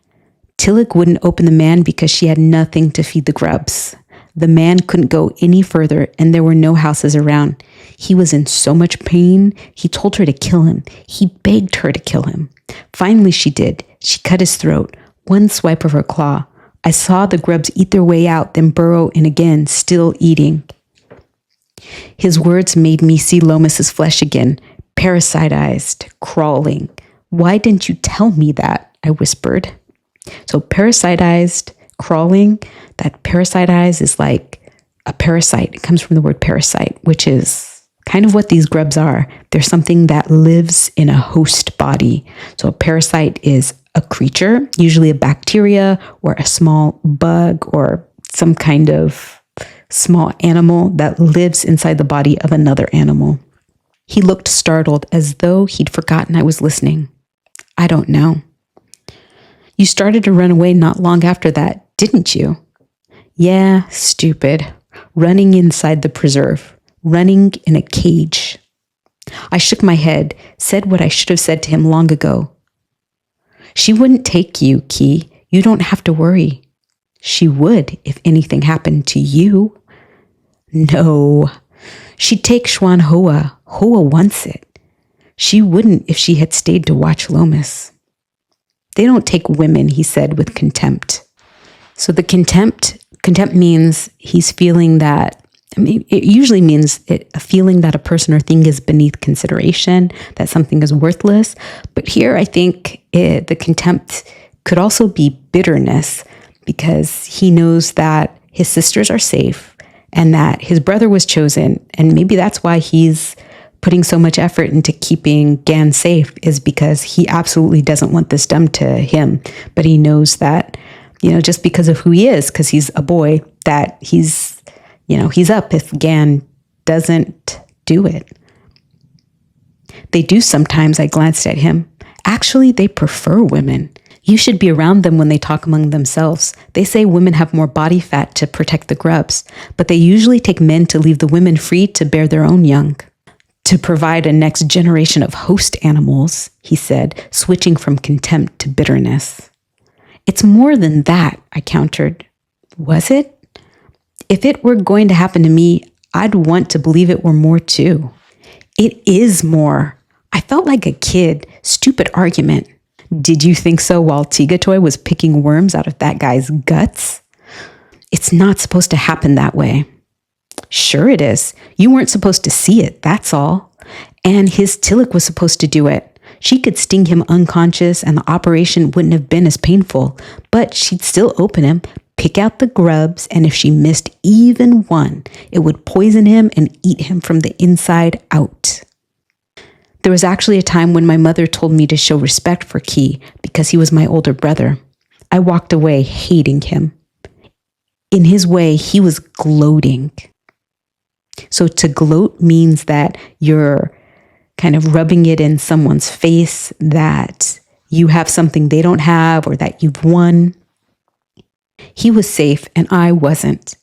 [SPEAKER 1] Tillich wouldn't open the man because she had nothing to feed the grubs. The man couldn't go any further and there were no houses around. He was in so much pain. He told her to kill him. He begged her to kill him. Finally, she did. She cut his throat. One swipe of her claw. I saw the grubs eat their way out, then burrow in again, still eating. His words made me see Lomas's flesh again, parasitized, crawling. Why didn't you tell me that? I whispered. So parasitized, crawling, that parasitize is like a parasite. It comes from the word parasite, which is kind of what these grubs are. They're something that lives in a host body. So a parasite is a creature, usually a bacteria or a small bug or some kind of small animal that lives inside the body of another animal. He looked startled as though he'd forgotten I was listening. I don't know. You started to run away not long after that, didn't you? Yeah, stupid. Running inside the preserve. Running in a cage. I shook my head, said what I should have said to him long ago. She wouldn't take you, Ki. You don't have to worry. She would if anything happened to you. No. She'd take Xuan Hoa. Hoa wants it. She wouldn't if she had stayed to watch Lomas. They don't take women, he said with contempt. So the contempt means he's feeling that, it usually means a feeling that a person or thing is beneath consideration, that something is worthless. But here I think the contempt could also be bitterness because he knows that his sisters are safe and that his brother was chosen. And maybe that's why he's putting so much effort into keeping Gan safe, is because he absolutely doesn't want this done to him. But he knows that, just because of who he is, because he's a boy, that he's up if Gan doesn't do it. They do sometimes, I glanced at him. Actually, they prefer women. You should be around them when they talk among themselves. They say women have more body fat to protect the grubs, but they usually take men to leave the women free to bear their own young. To provide a next generation of host animals, he said, switching from contempt to bitterness. It's more than that, I countered. Was it? If it were going to happen to me, I'd want to believe it were more too. It is more. I felt like a kid. Stupid argument. Did you think so while Tigatoy was picking worms out of that guy's guts? It's not supposed to happen that way. Sure it is. You weren't supposed to see it, that's all. And his Tillich was supposed to do it. She could sting him unconscious and the operation wouldn't have been as painful, but she'd still open him, pick out the grubs, and if she missed even one, it would poison him and eat him from the inside out. There was actually a time when my mother told me to show respect for Key because he was my older brother. I walked away hating him. In his way, he was gloating. So to gloat means that you're kind of rubbing it in someone's face that you have something they don't have or that you've won. He was safe and I wasn't.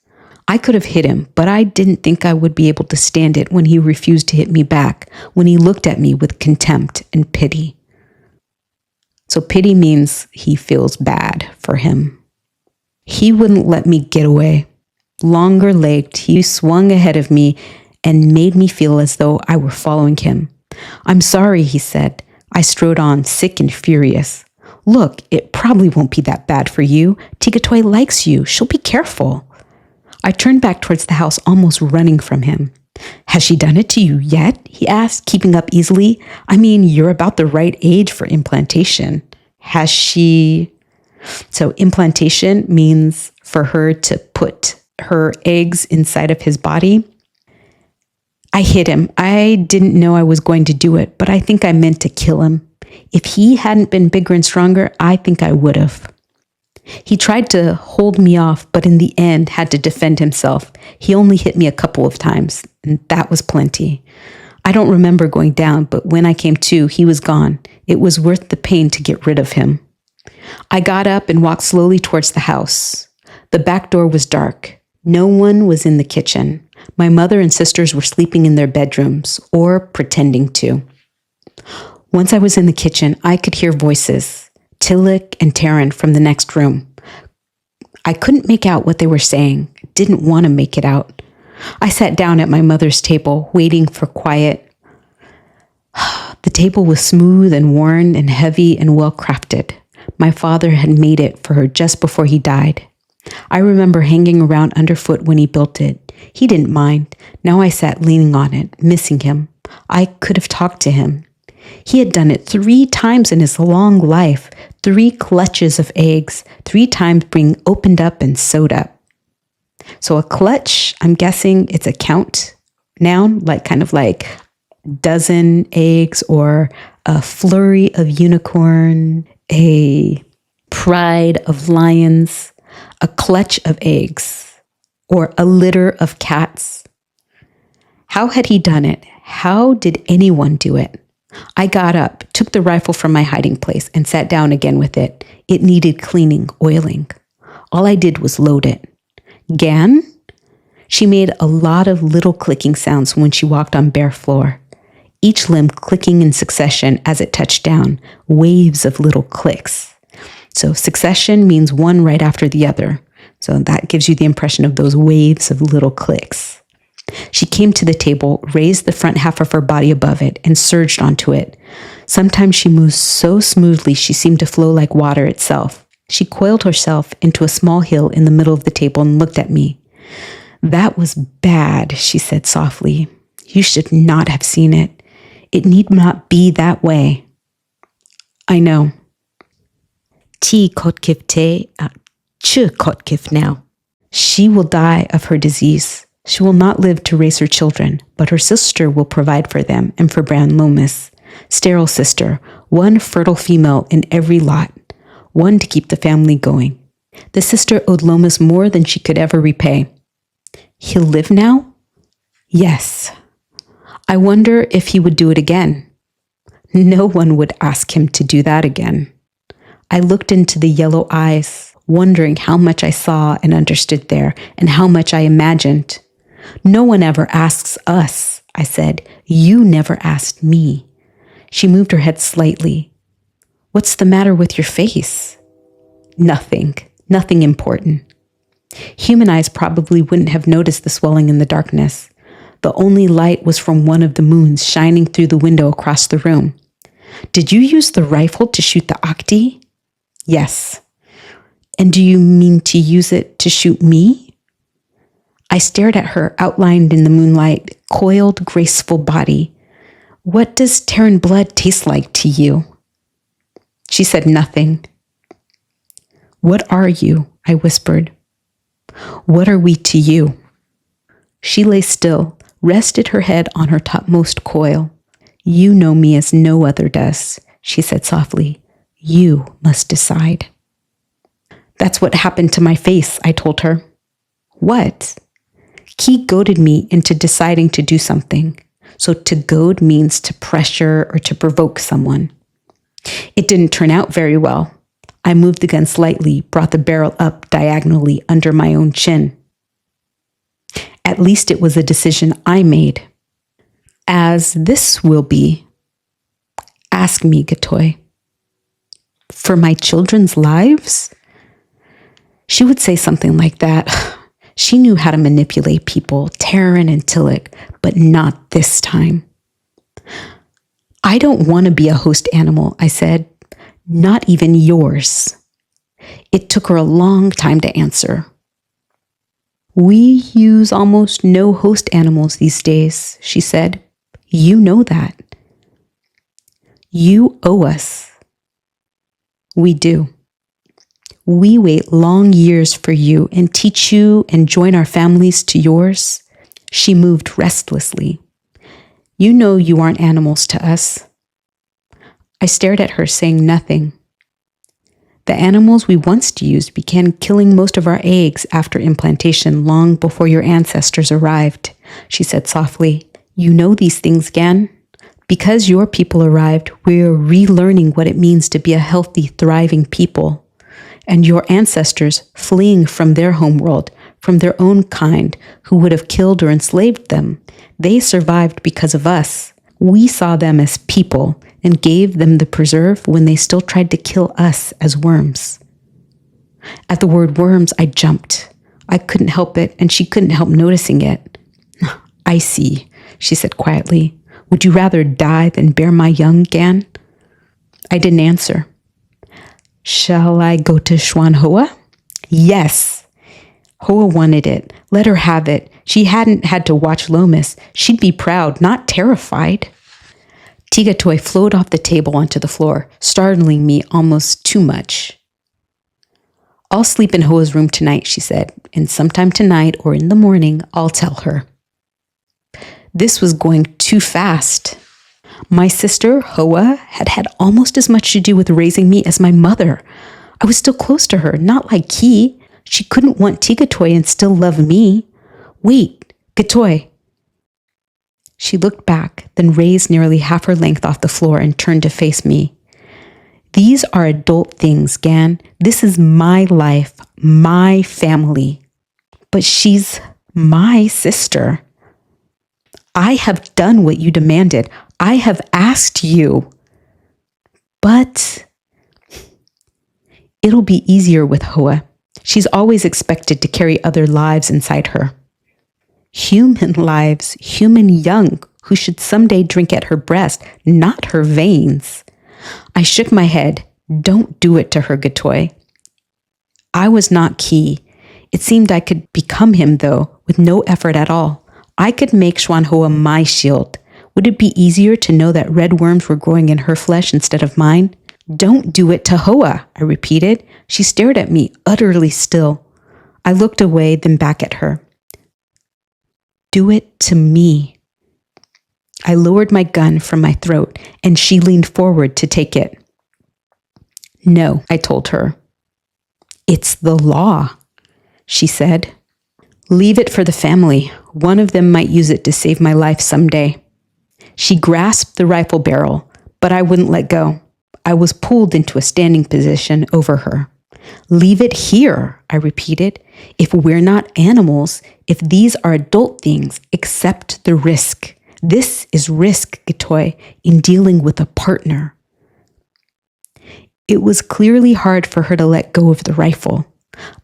[SPEAKER 1] I could have hit him, but I didn't think I would be able to stand it when he refused to hit me back, when he looked at me with contempt and pity. So pity means he feels bad for him. He wouldn't let me get away. Longer-legged, he swung ahead of me and made me feel as though I were following him. I'm sorry, he said. I strode on, sick and furious. Look, it probably won't be that bad for you. Tigatoy likes you. She'll be careful. I turned back towards the house, almost running from him. Has she done it to you yet? He asked, keeping up easily. I mean, you're about the right age for implantation. Has she? So implantation means for her to put her eggs inside of his body. I hit him. I didn't know I was going to do it, but I think I meant to kill him. If he hadn't been bigger and stronger, I think I would have. He tried to hold me off, but in the end had to defend himself. He only hit me a couple of times, and that was plenty. I don't remember going down, but when I came to, he was gone. It was worth the pain to get rid of him. I got up and walked slowly towards the house. The back door was dark. No one was in the kitchen. My mother and sisters were sleeping in their bedrooms, or pretending to. Once I was in the kitchen, I could hear voices. Tillich and Taryn from the next room. I couldn't make out what they were saying, didn't want to make it out. I sat down at my mother's table, waiting for quiet. The table was smooth and worn and heavy and well crafted. My father had made it for her just before he died. I remember hanging around underfoot when he built it. He didn't mind. Now I sat leaning on it, missing him. I could have talked to him. He had done it 3 times in his long life, 3 clutches of eggs, 3 times being opened up and sewed up. So a clutch, I'm guessing it's a count noun, like kind of like dozen eggs or a flurry of unicorn, a pride of lions, a clutch of eggs, or a litter of cats. How had he done it? How did anyone do it? I got up, took the rifle from my hiding place, and sat down again with it. It needed cleaning, oiling. All I did was load it. Gan? She made a lot of little clicking sounds when she walked on bare floor. Each limb clicking in succession as it touched down, waves of little clicks. So succession means one right after the other. So that gives you the impression of those waves of little clicks. She came to the table, raised the front half of her body above it, and surged onto it. Sometimes she moved so smoothly she seemed to flow like water itself. She coiled herself into a small hill in the middle of the table and looked at me. That was bad, she said softly. You should not have seen it. It need not be that way. I know. Ti kotkif te, ch kotkif now. She will die of her disease. She will not live to raise her children, but her sister will provide for them and for Bran Lomas. Sterile sister, one fertile female in every lot, one to keep the family going. The sister owed Lomas more than she could ever repay. He'll live now? Yes. I wonder if he would do it again. No one would ask him to do that again. I looked into the yellow eyes, wondering how much I saw and understood there, and how much I imagined. No one ever asks us, I said. You never asked me. She moved her head slightly. What's the matter with your face? Nothing important. Human eyes probably wouldn't have noticed the swelling in the darkness. The only light was from one of the moons shining through the window across the room. Did you use the rifle to shoot the Octi? Yes. And do you mean to use it to shoot me? I stared at her, outlined in the moonlight, coiled, graceful body. What does Terran blood taste like to you? She said nothing. What are you? I whispered. What are we to you? She lay still, rested her head on her topmost coil. You know me as no other does, she said softly. You must decide. That's what happened to my face, I told her. What? He goaded me into deciding to do something. So to goad means to pressure or to provoke someone. It didn't turn out very well. I moved the gun slightly, brought the barrel up diagonally under my own chin. At least it was a decision I made. As this will be. Ask me, Gatoy. For my children's lives? She would say something like that. She knew how to manipulate people, Terran and Tillich, but not this time. I don't want to be a host animal, I said. Not even yours. It took her a long time to answer. We use almost no host animals these days, she said. You know that. You owe us. We do. We wait long years for you and teach you and join our families to yours. She moved restlessly. You know you aren't animals to us. I stared at her, saying nothing. The animals we once used began killing most of our eggs after implantation long before your ancestors arrived, she said softly. You know these things, Gan. Because your people arrived, we're relearning what it means to be a healthy, thriving people. And your ancestors, fleeing from their homeworld, from their own kind, who would have killed or enslaved them, they survived because of us. We saw them as people and gave them the preserve when they still tried to kill us as worms. At the word worms, I jumped. I couldn't help it, and she couldn't help noticing it. I see, she said quietly. Would you rather die than bear my young, Gan? I didn't answer. Shall I go to Xuan Hoa? Yes. Hoa wanted it. Let her have it. She hadn't had to watch Lomas. She'd be proud, not terrified. Tigatoy flowed off the table onto the floor, startling me almost too much. I'll sleep in Hoa's room tonight, she said, and sometime tonight or in the morning, I'll tell her. This was going too fast. My sister, Hoa, had had almost as much to do with raising me as my mother. I was still close to her, not like he. She couldn't want Tigatoy and still love me. Wait, Gatoy. She looked back, then raised nearly half her length off the floor and turned to face me. These are adult things, Gan. This is my life, my family. But she's my sister. I have done what you demanded. I have asked you. But it'll be easier with Hoa. She's always expected to carry other lives inside her. Human lives, human young, who should someday drink at her breast, not her veins. I shook my head. Don't do it to her, Gatoy. I was not key. It seemed I could become him, though, with no effort at all. I could make Xuan Hoa my shield. Would it be easier to know that red worms were growing in her flesh instead of mine? Don't do it to Hoa, I repeated. She stared at me, utterly still. I looked away, then back at her. Do it to me. I lowered my gun from my throat, and she leaned forward to take it. No, I told her. It's the law, she said. Leave it for the family. One of them might use it to save my life someday. She grasped the rifle barrel, but I wouldn't let go. I was pulled into a standing position over her. Leave it here, I repeated. If we're not animals, if these are adult things, accept the risk. This is risk, Gitoy, in dealing with a partner. It was clearly hard for her to let go of the rifle.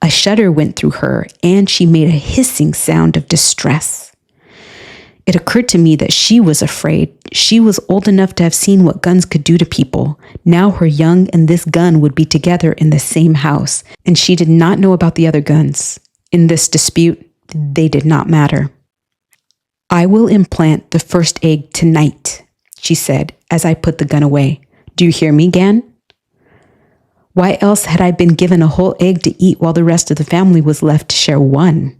[SPEAKER 1] A shudder went through her, and she made a hissing sound of distress. It occurred to me that she was afraid. She was old enough to have seen what guns could do to people. Now her young and this gun would be together in the same house, and she did not know about the other guns. In this dispute, they did not matter. I will implant the first egg tonight, she said as I put the gun away. Do you hear me, Gan? Why else had I been given a whole egg to eat while the rest of the family was left to share one?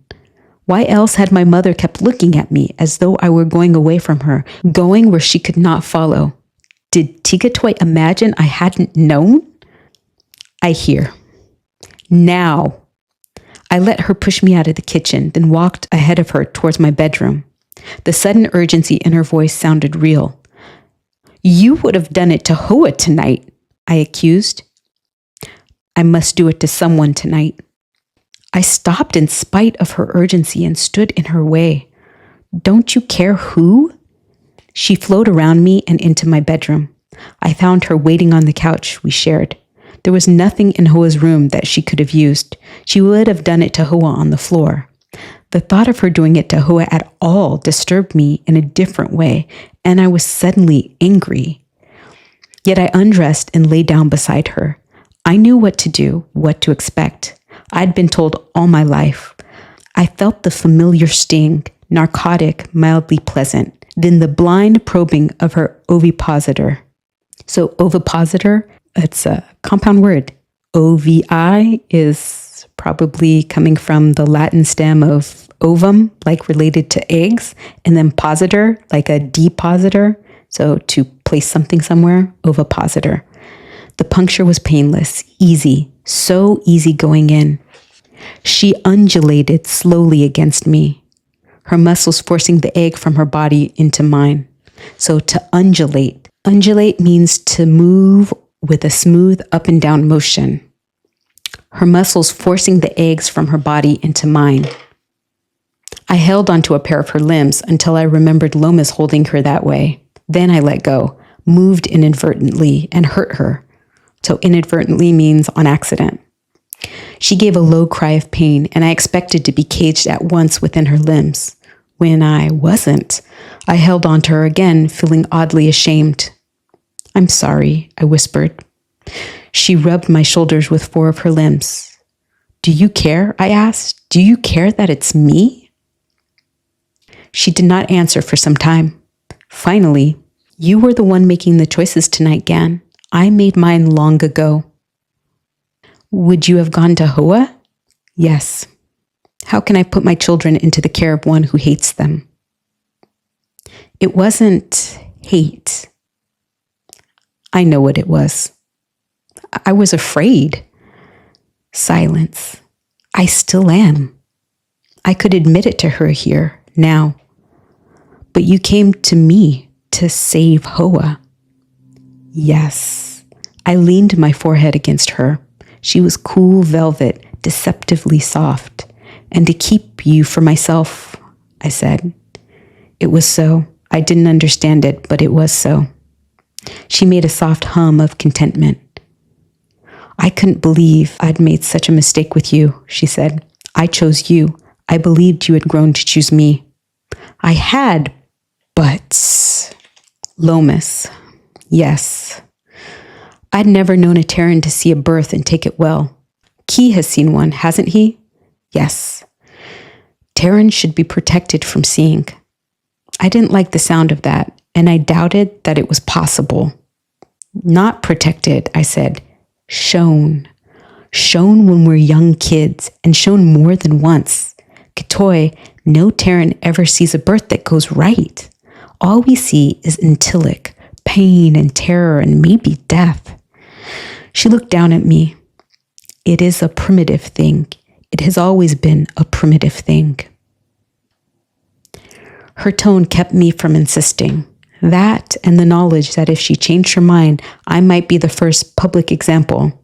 [SPEAKER 1] Why else had my mother kept looking at me as though I were going away from her, going where she could not follow? Did Tigatoy imagine I hadn't known? I hear. Now. I let her push me out of the kitchen, then walked ahead of her towards my bedroom. The sudden urgency in her voice sounded real. You would have done it to Hoa tonight, I accused. I must do it to someone tonight. I stopped in spite of her urgency and stood in her way. Don't you care who? She flowed around me and into my bedroom. I found her waiting on the couch we shared. There was nothing in Hoa's room that she could have used. She would have done it to Hoa on the floor. The thought of her doing it to Hoa at all disturbed me in a different way, and I was suddenly angry. Yet I undressed and lay down beside her. I knew what to do, what to expect. I'd been told all my life. I felt the familiar sting, narcotic, mildly pleasant, then the blind probing of her ovipositor. So ovipositor, it's a compound word. OVI is probably coming from the Latin stem of ovum, like related to eggs, and then positor, like a depositor. So to place something somewhere, ovipositor. The puncture was painless, easy, so easy going in. She undulated slowly against me, her muscles forcing the egg from her body into mine. So to undulate. Undulate means to move with a smooth up and down motion. Her muscles forcing the eggs from her body into mine. I held onto a pair of her limbs until I remembered Lomas holding her that way. Then I let go, moved inadvertently, and hurt her. So inadvertently means on accident. She gave a low cry of pain, and I expected to be caged at once within her limbs. When I wasn't, I held on to her again, feeling oddly ashamed. I'm sorry, I whispered. She rubbed my shoulders with 4 of her limbs. Do you care? I asked. Do you care that it's me? She did not answer for some time. Finally, you were the one making the choices tonight, Gan. I made mine long ago. Would you have gone to Hoa? Yes. How can I put my children into the care of one who hates them? It wasn't hate. I know what it was. I was afraid. Silence. I still am. I could admit it to her here, now. But you came to me to save Hoa. Yes. I leaned my forehead against her. She was cool velvet, deceptively soft. And to keep you for myself, I said. It was so. I didn't understand it, but it was so. She made a soft hum of contentment. I couldn't believe I'd made such a mistake with you, she said. I chose you. I believed you had grown to choose me. I had, but... Lomas. Yes. I'd never known a Terran to see a birth and take it well. Key has seen one, hasn't he? Yes. Terrans should be protected from seeing. I didn't like the sound of that, and I doubted that it was possible. Not protected, I said. Shown. Shown when we're young kids, and shown more than once. Katoy, no Terran ever sees a birth that goes right. All we see is Intilic, pain and terror and maybe death. She looked down at me. It is a primitive thing. It has always been a primitive thing. Her tone kept me from insisting. That and the knowledge that if she changed her mind, I might be the first public example.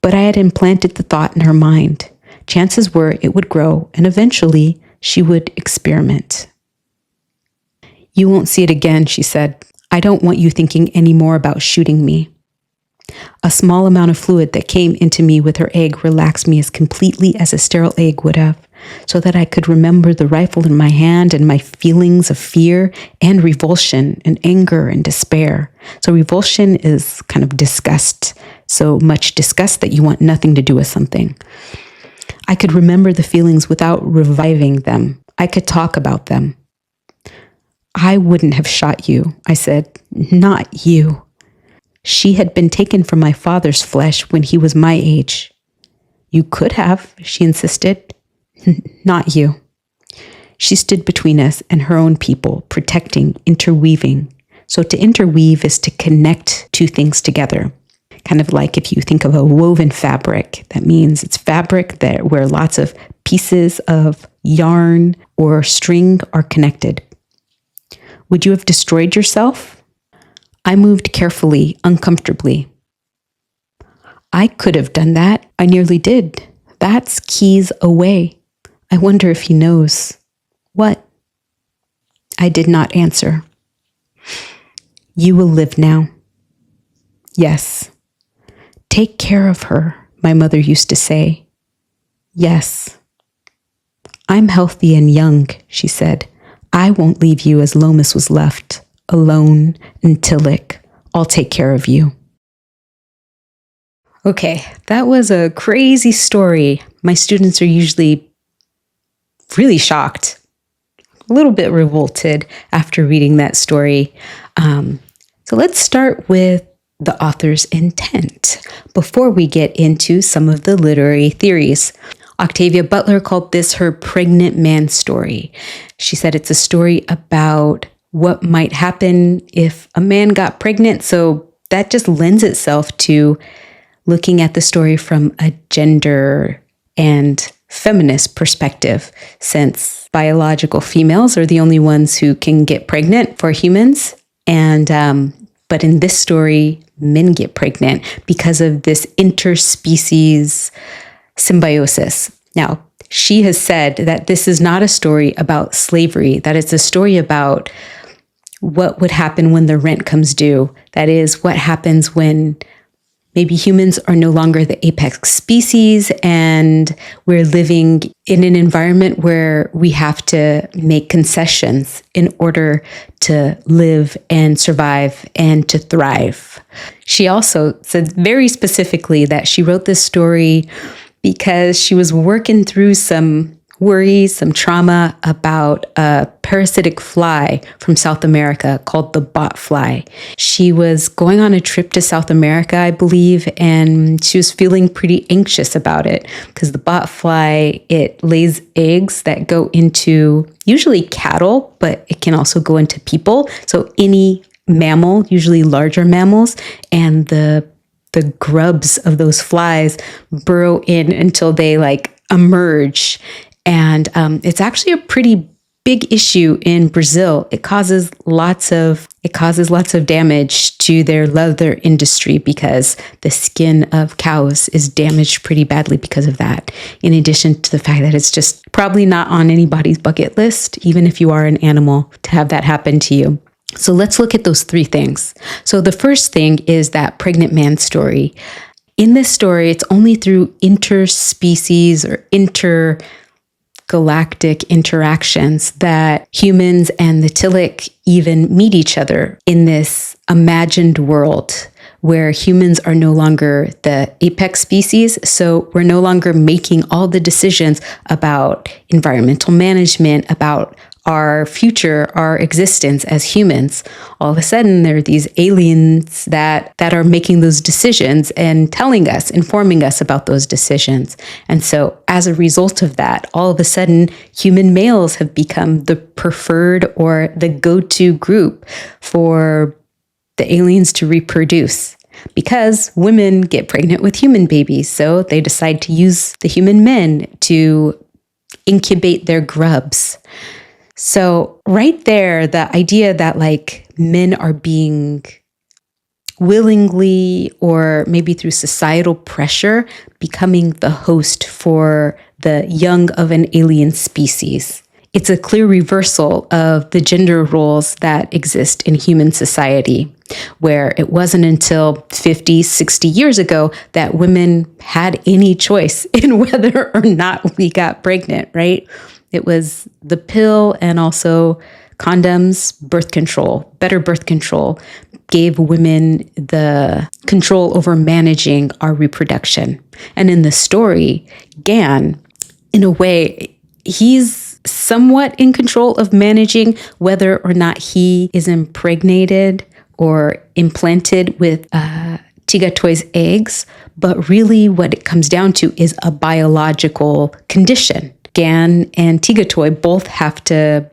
[SPEAKER 1] But I had implanted the thought in her mind. Chances were it would grow, and eventually she would experiment. You won't see it again, she said. I don't want you thinking any more about shooting me. A small amount of fluid that came into me with her egg relaxed me as completely as a sterile egg would have, so that I could remember the rifle in my hand and my feelings of fear and revulsion and anger and despair. So revulsion is kind of disgust, so much disgust that you want nothing to do with something. I could remember the feelings without reviving them. I could talk about them. I wouldn't have shot you, I said. Not you. She had been taken from my father's flesh when he was my age. You could have, she insisted. Not you. She stood between us and her own people, protecting, interweaving. So to interweave is to connect two things together. Kind of like if you think of a woven fabric, that means it's fabric where lots of pieces of yarn or string are connected. Would you have destroyed yourself? I moved carefully, uncomfortably. I could have done that. I nearly did. That's keys away. I wonder if he knows. What? I did not answer. You will live now. Yes. Take care of her, my mother used to say. Yes. I'm healthy and young, she said. I won't leave you as Lomas was left, alone and Tillich. I'll take care of you. Okay, that was a crazy story. My students are usually really shocked, a little bit revolted after reading that story. So let's start with the author's intent before we get into some of the literary theories. Octavia Butler called this her pregnant man story. She said it's a story about what might happen if a man got pregnant. So that just lends itself to looking at the story from a gender and feminist perspective, since biological females are the only ones who can get pregnant for humans. But in this story, men get pregnant because of this interspecies symbiosis. Now, she has said that this is not a story about slavery, that it's a story about what would happen when the rent comes due. That is, what happens when maybe humans are no longer the apex species and we're living in an environment where we have to make concessions in order to live and survive and to thrive. She also said very specifically that she wrote this story because she was working through some worries, some trauma about a parasitic fly from South America called the bot fly. She was going on a trip to South America, I believe, and she was feeling pretty anxious about it because the bot fly, it lays eggs that go into usually cattle, but it can also go into people. So any mammal, usually larger mammals, and the grubs of those flies burrow in until they emerge. And it's actually a pretty big issue in Brazil. It causes lots of damage to their leather industry because the skin of cows is damaged pretty badly because of that. In addition to the fact that it's just probably not on anybody's bucket list, even if you are an animal, to have that happen to you. So let's look at those three things. So the first thing is that pregnant man story. In this story, it's only through interspecies or intergalactic interactions that humans and the Tillich even meet each other in this imagined world where humans are no longer the apex species. So we're no longer making all the decisions about environmental management, about our future, our existence as humans. All of a sudden, there are these aliens that are making those decisions and telling us, informing us about those decisions. And so as a result of that, all of a sudden, human males have become the preferred or the go-to group for the aliens to reproduce. Because women get pregnant with human babies, so they decide to use the human men to incubate their grubs. So right there, the idea that men are being willingly, or maybe through societal pressure, becoming the host for the young of an alien species. It's a clear reversal of the gender roles that exist in human society, where it wasn't until 50, 60 years ago that women had any choice in whether or not we got pregnant, right? It was the pill and also condoms, birth control, better birth control, gave women the control over managing our reproduction. And in the story, Gan, in a way, he's somewhat in control of managing whether or not he is impregnated or implanted with Tigatoy's eggs. But really what it comes down to is a biological condition. Gan and Tigatoy both have to,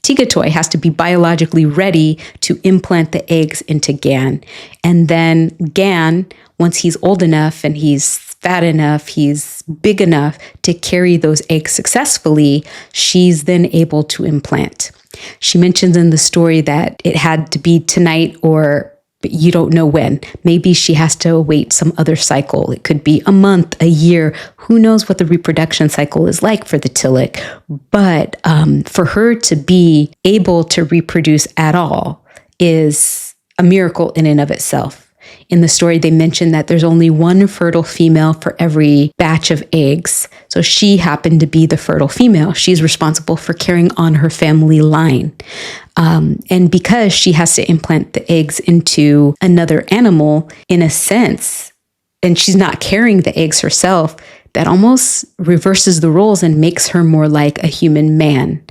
[SPEAKER 1] Tigatoy has to be biologically ready to implant the eggs into Gan. And then Gan, once he's old enough and he's fat enough, he's big enough to carry those eggs successfully, she's then able to implant. She mentions in the story that it had to be tonight, or you don't know when. Maybe she has to wait some other cycle. It could be a month, a year. Who knows what the reproduction cycle is like for the Tilic. But for her to be able to reproduce at all is a miracle in and of itself. In the story, they mention that there's only one fertile female for every batch of eggs. So she happened to be the fertile female. She's responsible for carrying on her family line. And because she has to implant the eggs into another animal, in a sense, and she's not carrying the eggs herself, that almost reverses the roles and makes her more like a human man,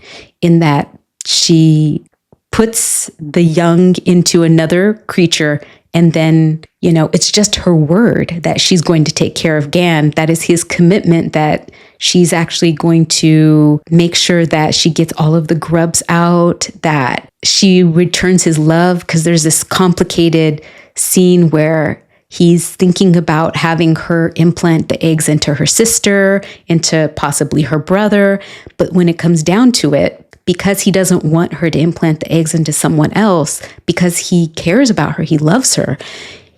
[SPEAKER 1] in that she puts the young into another creature. And then, it's just her word that she's going to take care of Gan. That is his commitment, that she's actually going to make sure that she gets all of the grubs out, that she returns his love, because there's this complicated scene where he's thinking about having her implant the eggs into her sister, into possibly her brother. But when it comes down to it, because he doesn't want her to implant the eggs into someone else, because he cares about her, he loves her,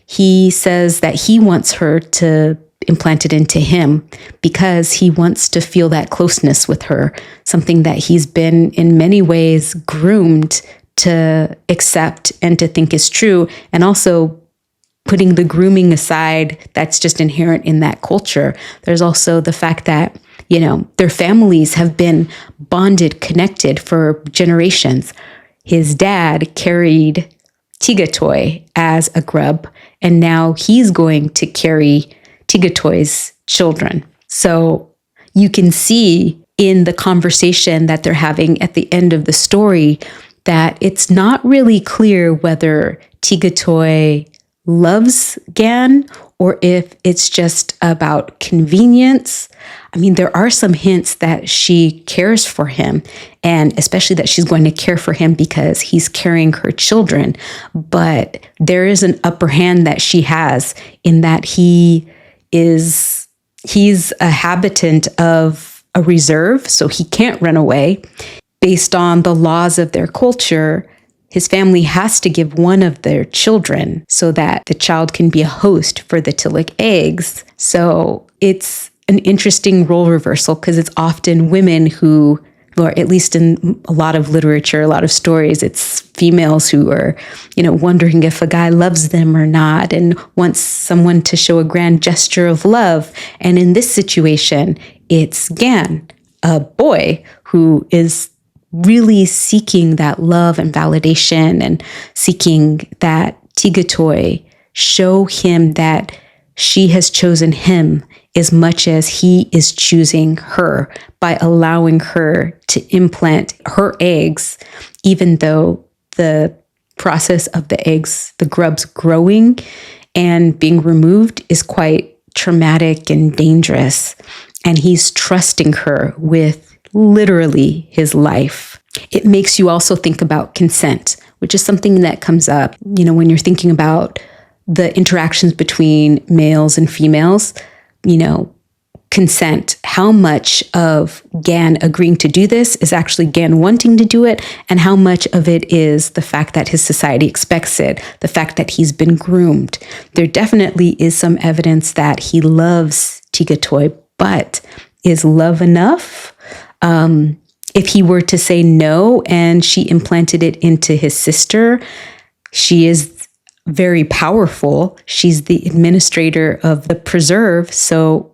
[SPEAKER 1] he says that he wants her to implant it into him because he wants to feel that closeness with her, something that he's been in many ways groomed to accept and to think is true. And also, putting the grooming aside, that's just inherent in that culture. There's also the fact that their families have been bonded, connected for generations. His dad carried Tigatoy as a grub, and now he's going to carry Tigatoy's children. So you can see in the conversation that they're having at the end of the story that it's not really clear whether Tigatoy loves Gan or if it's just about convenience. I mean, there are some hints that she cares for him, and especially that she's going to care for him because he's carrying her children. But there is an upper hand that she has in that he's a habitant of a reserve, so he can't run away. Based on the laws of their culture, his family has to give one of their children so that the child can be a host for the Tilic eggs. So it's an interesting role reversal, because it's often women who, or at least in a lot of literature, a lot of stories, it's females who are, wondering if a guy loves them or not, and wants someone to show a grand gesture of love. And in this situation, it's Gan, a boy who is really seeking that love and validation, and seeking that Tigatoy show him that she has chosen him as much as he is choosing her, by allowing her to implant her eggs, even though the process of the eggs, the grubs growing and being removed, is quite traumatic and dangerous. And he's trusting her with literally his life. It makes you also think about consent, which is something that comes up, when you're thinking about the interactions between males and females. consent, how much of Gan agreeing to do this is actually Gan wanting to do it, and how much of it is the fact that his society expects it, the fact that he's been groomed. There definitely is some evidence that he loves Tigatoy, but is love enough? If he were to say no and she implanted it into his sister, she is very powerful. She's the administrator of the preserve, so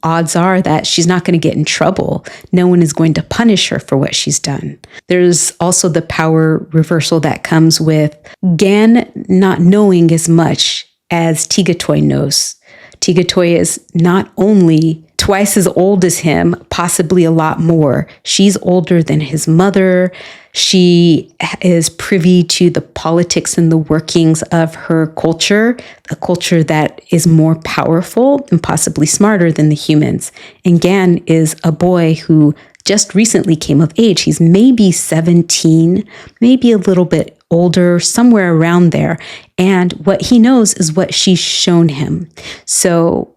[SPEAKER 1] odds are that she's not going to get in trouble. No one is going to punish her for what she's done. There's also the power reversal that comes with Gan not knowing as much as Tigatoy knows. Tigatoy is not only twice as old as him, possibly a lot more. She's older than his mother. She is privy to the politics and the workings of her culture, a culture that is more powerful and possibly smarter than the humans. And Gan is a boy who just recently came of age. He's maybe 17, maybe a little bit older, somewhere around there. And what he knows is what she's shown him. So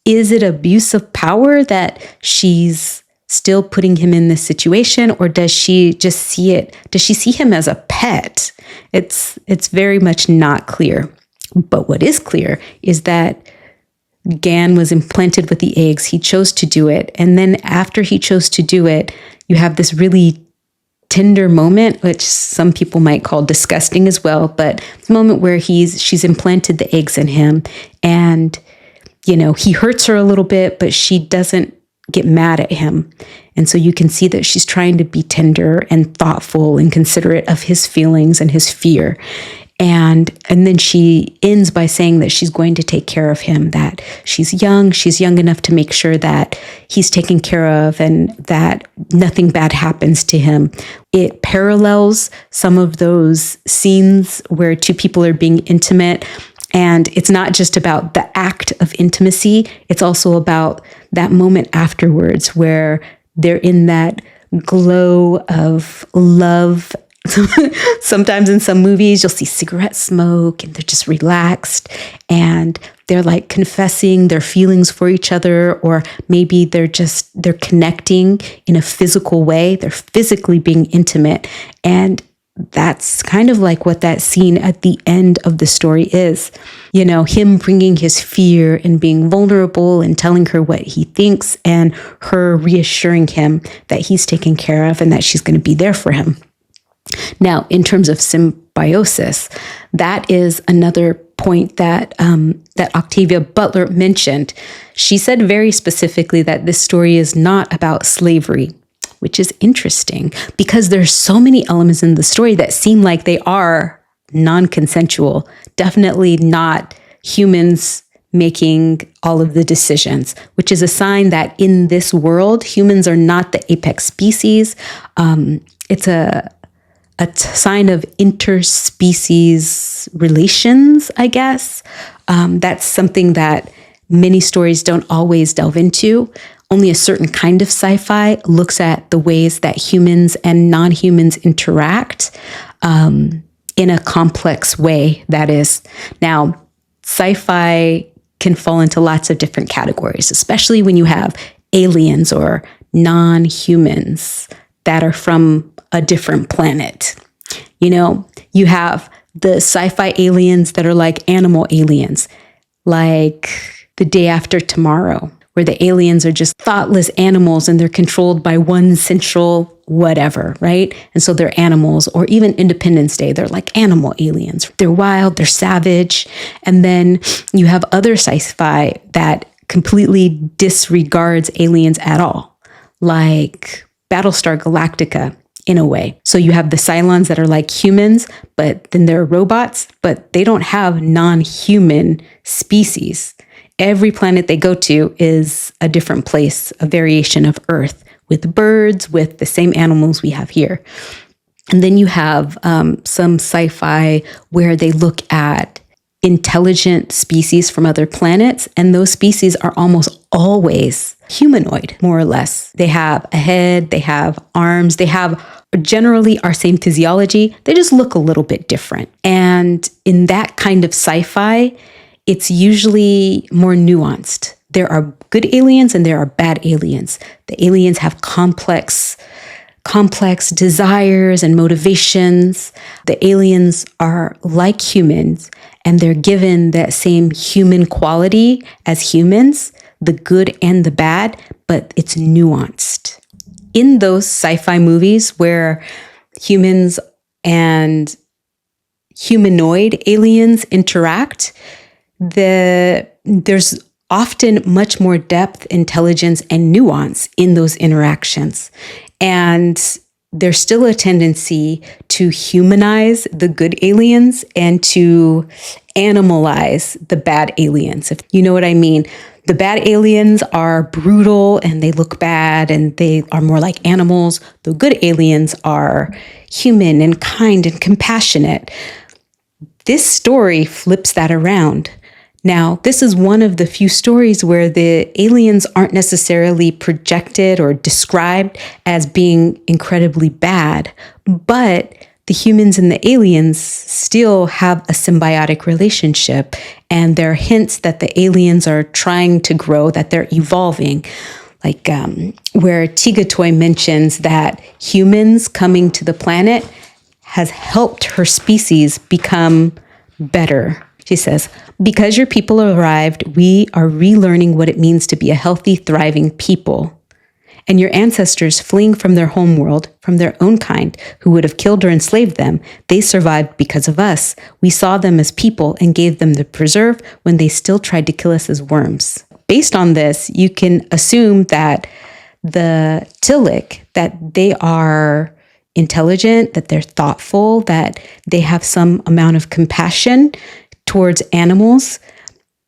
[SPEAKER 1] is it abuse of power that she's still putting him in this situation, or does she just see it? Does she see him as a pet? It's very much not clear. But what is clear is that Gan was implanted with the eggs. He chose to do it. And then after he chose to do it, you have this really tender moment, which some people might call disgusting as well, but the moment where she's implanted the eggs in him, and he hurts her a little bit, but she doesn't get mad at him. And so you can see that she's trying to be tender and thoughtful and considerate of his feelings and his fear. And then she ends by saying that she's going to take care of him, that she's young enough to make sure that he's taken care of and that nothing bad happens to him. It parallels some of those scenes where two people are being intimate. And it's not just about the act of intimacy, it's also about that moment afterwards where they're in that glow of love. Sometimes in some movies, you'll see cigarette smoke and they're just relaxed and they're like confessing their feelings for each other, or maybe they're connecting in a physical way. They're physically being intimate. And that's kind of like what that scene at the end of the story is. Him bringing his fear and being vulnerable and telling her what he thinks, and her reassuring him that he's taken care of and that she's going to be there for him. Now, in terms of symbiosis, that is another point that Octavia Butler mentioned. She said very specifically that this story is not about slavery, which is interesting because there's so many elements in the story that seem like they are non-consensual, definitely not humans making all of the decisions, which is a sign that in this world, humans are not the apex species. It's a sign of interspecies relations, I guess. That's something that many stories don't always delve into. Only a certain kind of sci-fi looks at the ways that humans and non-humans interact in a complex way, that is. Now, sci-fi can fall into lots of different categories, especially when you have aliens or non-humans that are from a different planet. You have the sci-fi aliens that are like animal aliens, like The Day After Tomorrow, where the aliens are just thoughtless animals and they're controlled by one central whatever, right? And so they're animals. Or even Independence Day, they're like animal aliens. They're wild, they're savage. And then you have other sci-fi that completely disregards aliens at all, like Battlestar Galactica in a way. So you have the Cylons that are like humans, but then they're robots, but they don't have non-human species. Every planet they go to is a different place, a variation of Earth, with birds, with the same animals we have here. And then you have some sci-fi where they look at intelligent species from other planets, and those species are almost always humanoid, more or less. They have a head, they have arms, they have generally our same physiology. They just look a little bit different. And in that kind of sci-fi, it's usually more nuanced. there are good aliens and there are bad aliens. The aliens have complex desires and motivations. The aliens are like humans, and they're given that same human quality as humans, the good and the bad, but it's nuanced. In those sci-fi movies where humans and humanoid aliens interact, there's often much more depth, intelligence, and nuance in those interactions. And there's still a tendency to humanize the good aliens and to animalize the bad aliens, if you know what I mean. The bad aliens are brutal and they look bad and they are more like animals. The good aliens are human and kind and compassionate. This story flips that around. Now, this is one of the few stories where the aliens aren't necessarily projected or described as being incredibly bad, but the humans and the aliens still have a symbiotic relationship, and there are hints that the aliens are trying to grow, that they're evolving. Like where Tigatoy mentions that humans coming to the planet has helped her species become better. She says, because your people arrived, we are relearning what it means to be a healthy, thriving people. And your ancestors fleeing from their homeworld, from their own kind, who would have killed or enslaved them, they survived because of us. We saw them as people and gave them the preserve when they still tried to kill us as worms. Based on this, you can assume that the Tillik, that they are intelligent, that they're thoughtful, that they have some amount of compassion towards animals,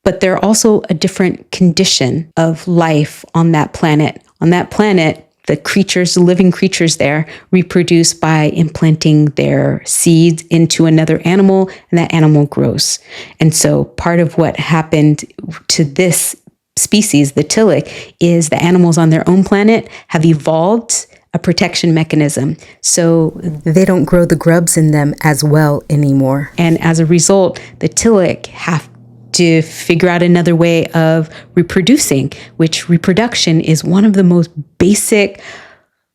[SPEAKER 1] but they're also a different condition of life on that planet. On that planet, the creatures, the living creatures there, reproduce by implanting their seeds into another animal, and that animal grows. And so part of what happened to this species, the Tillik, is the animals on their own planet have evolved a protection mechanism, so they don't grow the grubs in them as well anymore. And as a result, the Tillik have to figure out another way of reproducing, which reproduction is one of the most basic,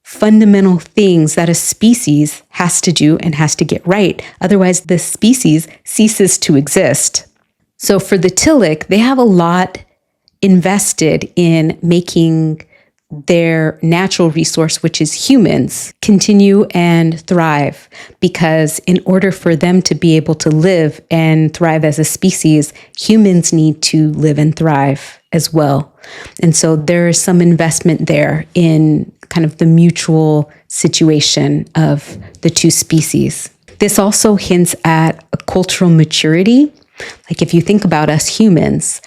[SPEAKER 1] fundamental things that a species has to do and has to get right. Otherwise, the species ceases to exist. So for the Tillik, they have a lot invested in making their natural resource, which is humans, continue and thrive, because in order for them to be able to live and thrive as a species, humans need to live and thrive as well. And so there is some investment there in kind of the mutual situation of the two species. This also hints at a cultural maturity. Like if you think about us humans,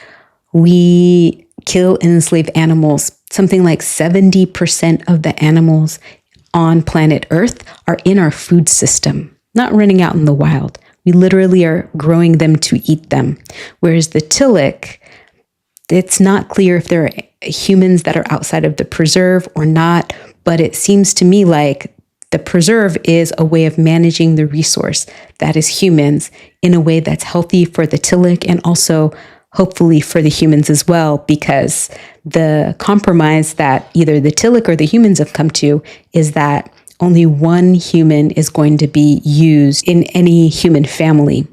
[SPEAKER 1] we kill and enslave animals. Something like 70% of the animals on planet Earth are in our food system, not running out in the wild. We literally are growing them to eat them. Whereas the Tillik, it's not clear if there are humans that are outside of the preserve or not, but it seems to me like the preserve is a way of managing the resource that is humans in a way that's healthy for the Tillik and also hopefully for the humans as well, because the compromise that either the Tillik or the humans have come to is that only one human is going to be used in any human family.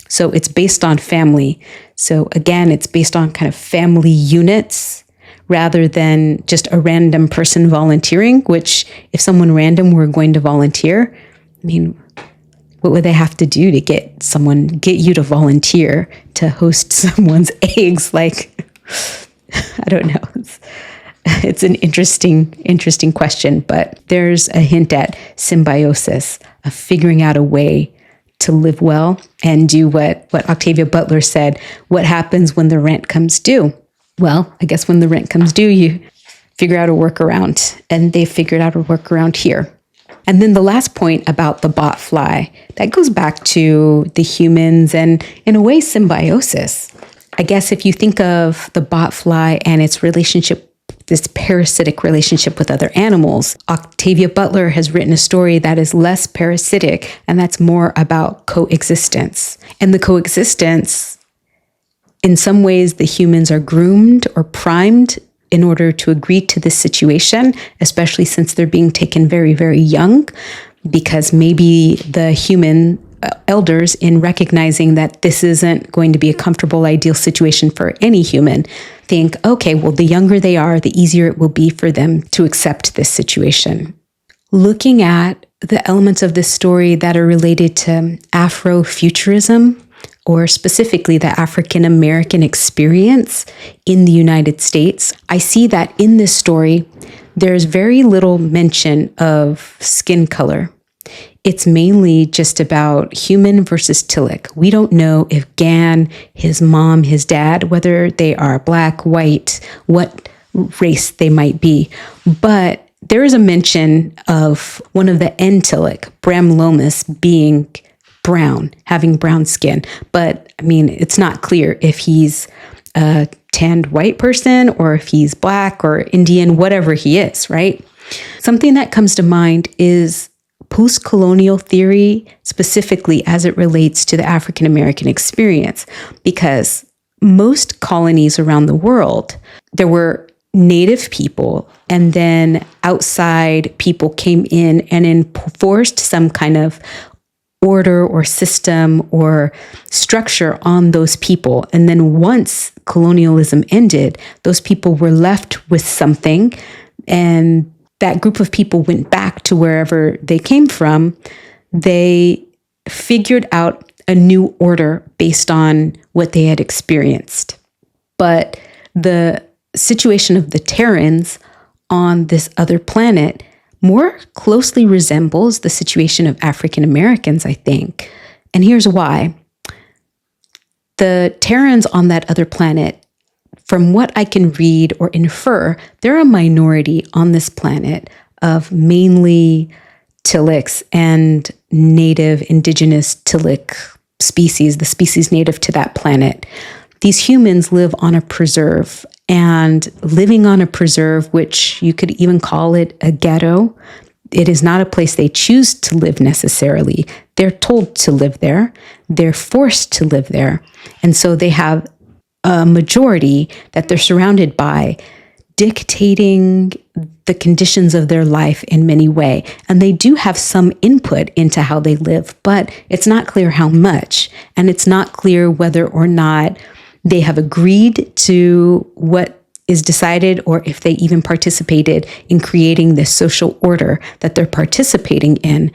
[SPEAKER 1] So it's based on family. So again, it's based on kind of family units rather than just a random person volunteering, which if someone random were going to volunteer, I mean, what would they have to do to get you to volunteer to host someone's eggs? Like, I don't know. It's an interesting question, but there's a hint at symbiosis, of figuring out a way to live well and do what Octavia Butler said. What happens when the rent comes due? Well, I guess when the rent comes due, you figure out a workaround, and they figured out a workaround here. And then the last point about the bot fly, that goes back to the humans and in a way symbiosis. I guess if you think of the bot fly and its relationship, this parasitic relationship with other animals, Octavia Butler has written a story that is less parasitic, and that's more about coexistence. And the coexistence in some ways, the humans are groomed or primed in order to agree to this situation, especially since they're being taken very, very young, because maybe the human elders, in recognizing that this isn't going to be a comfortable, ideal situation for any human, think, okay, well, the younger they are, the easier it will be for them to accept this situation. Looking at the elements of this story that are related to afrofuturism, or specifically the African American experience in the United States, I see that in this story, there's very little mention of skin color. It's mainly just about human versus Tillich. We don't know if Gan, his mom, his dad, whether they are black, white, what race they might be. But there is a mention of one of the Tillich, Bram Lomas, being brown, having brown skin. But I mean, it's not clear if he's a tanned white person or if he's black or Indian, whatever he is, right? Something that comes to mind is post-colonial theory, specifically as it relates to the African American experience, because most colonies around the world, there were native people, and then outside people came in and enforced some kind of order or system or structure on those people. And then once colonialism ended, those people were left with something, and that group of people went back to wherever they came from. They figured out a new order based on what they had experienced. But the situation of the Terrans on this other planet more closely resembles the situation of African Americans, I think. And here's why. The Terrans on that other planet, from what I can read or infer, they're a minority on this planet of mainly Tillichs and native indigenous Tillich species, the species native to that planet. These humans live on a preserve, and living on a preserve, which you could even call it a ghetto, it is not a place they choose to live necessarily. They're told to live there. They're forced to live there. And so they have a majority that they're surrounded by dictating the conditions of their life in many ways. And they do have some input into how they live, but it's not clear how much. And it's not clear whether or not they have agreed to what is decided, or if they even participated in creating this social order that they're participating in.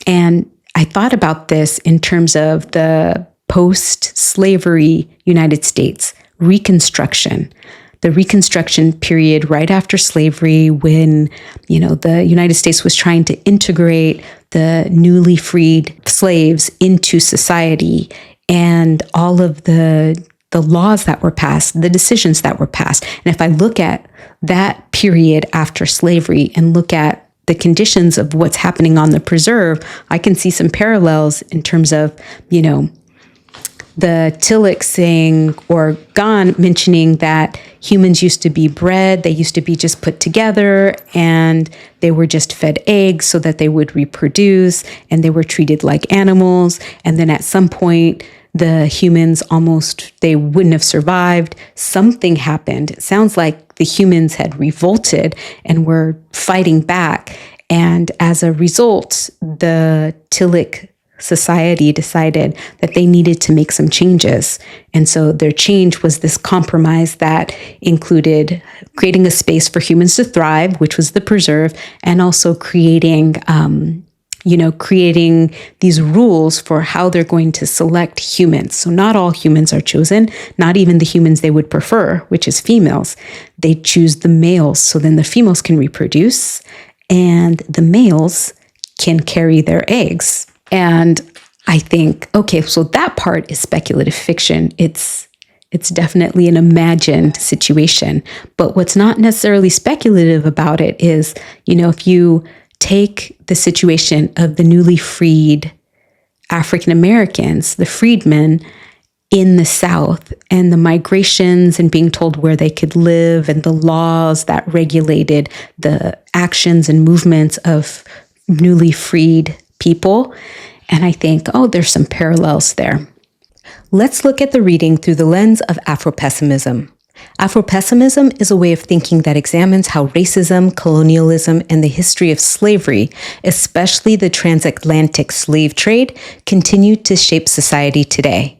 [SPEAKER 1] And I thought about this in terms of the post-slavery United States, Reconstruction, the Reconstruction period right after slavery, when, the United States was trying to integrate the newly freed slaves into society, and all of the laws that were passed, the decisions that were passed. And if I look at that period after slavery and look at the conditions of what's happening on the preserve, I can see some parallels in terms of, the Tillich saying, or Gan mentioning, that humans used to be bred, they used to be just put together, and they were just fed eggs so that they would reproduce, and they were treated like animals. And then at some point, the humans they wouldn't have survived. Something happened. It sounds like the humans had revolted and were fighting back. And as a result, the Tillich society decided that they needed to make some changes. And so their change was this compromise that included creating a space for humans to thrive, which was the preserve, and also creating these rules for how they're going to select humans. So not all humans are chosen, not even the humans they would prefer, which is females. They choose the males, so then the females can reproduce, and the males can carry their eggs. And I think, okay, so that part is speculative fiction. It's definitely an imagined situation. But what's not necessarily speculative about it is, if you take the situation of the newly freed African Americans, the freedmen in the South, and the migrations and being told where they could live, and the laws that regulated the actions and movements of newly freed people. And I think, there's some parallels there. Let's look at the reading through the lens of afropessimism. Afropessimism is a way of thinking that examines how racism, colonialism, and the history of slavery, especially the transatlantic slave trade, continue to shape society today.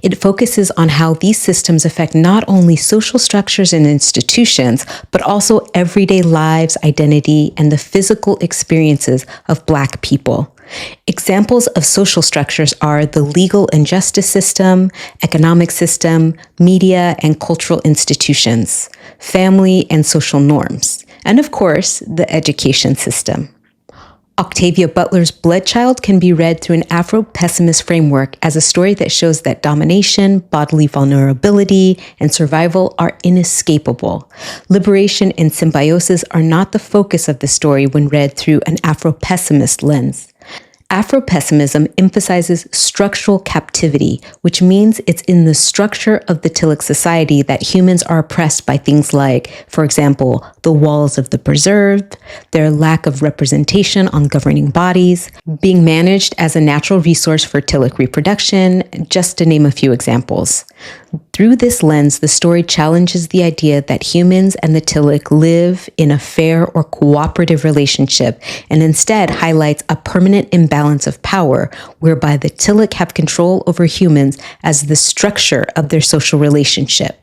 [SPEAKER 1] It focuses on how these systems affect not only social structures and institutions, but also everyday lives, identity, and the physical experiences of Black people. Examples of social structures are the legal and justice system, economic system, media and cultural institutions, family and social norms, and of course, the education system. Octavia Butler's Bloodchild can be read through an Afro-pessimist framework as a story that shows that domination, bodily vulnerability, and survival are inescapable. Liberation and symbiosis are not the focus of the story when read through an Afro-pessimist lens. Afropessimism emphasizes structural captivity, which means it's in the structure of the Tilic society that humans are oppressed by things like, for example, the walls of the preserved, their lack of representation on governing bodies, being managed as a natural resource for Tilic reproduction, just to name a few examples. Through this lens, the story challenges the idea that humans and the Tilic live in a fair or cooperative relationship and instead highlights a permanent imbalance of power whereby the Tilic have control over humans as the structure of their social relationship.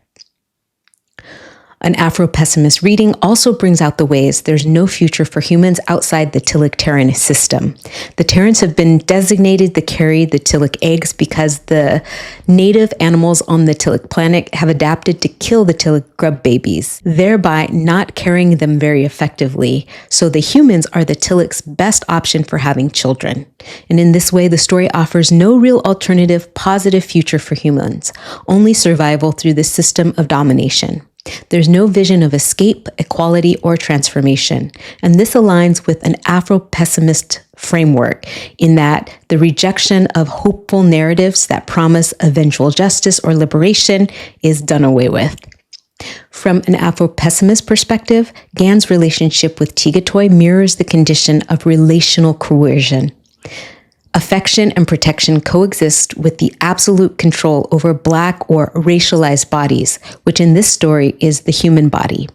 [SPEAKER 1] An Afro-pessimist reading also brings out the ways there's no future for humans outside the Tilic Terran system. The Terrans have been designated to carry the Tilic eggs because the native animals on the Tilic planet have adapted to kill the Tilic grub babies, thereby not carrying them very effectively. So the humans are the Tilic's best option for having children. And in this way, the story offers no real alternative, positive future for humans, only survival through the system of domination. There's no vision of escape, equality, or transformation. And this aligns with an Afro-pessimist framework in that the rejection of hopeful narratives that promise eventual justice or liberation is done away with. From an Afro-pessimist perspective, Gan's relationship with Tigatoy mirrors the condition of relational coercion. Affection and protection coexist with the absolute control over Black or racialized bodies, which in this story is the human body.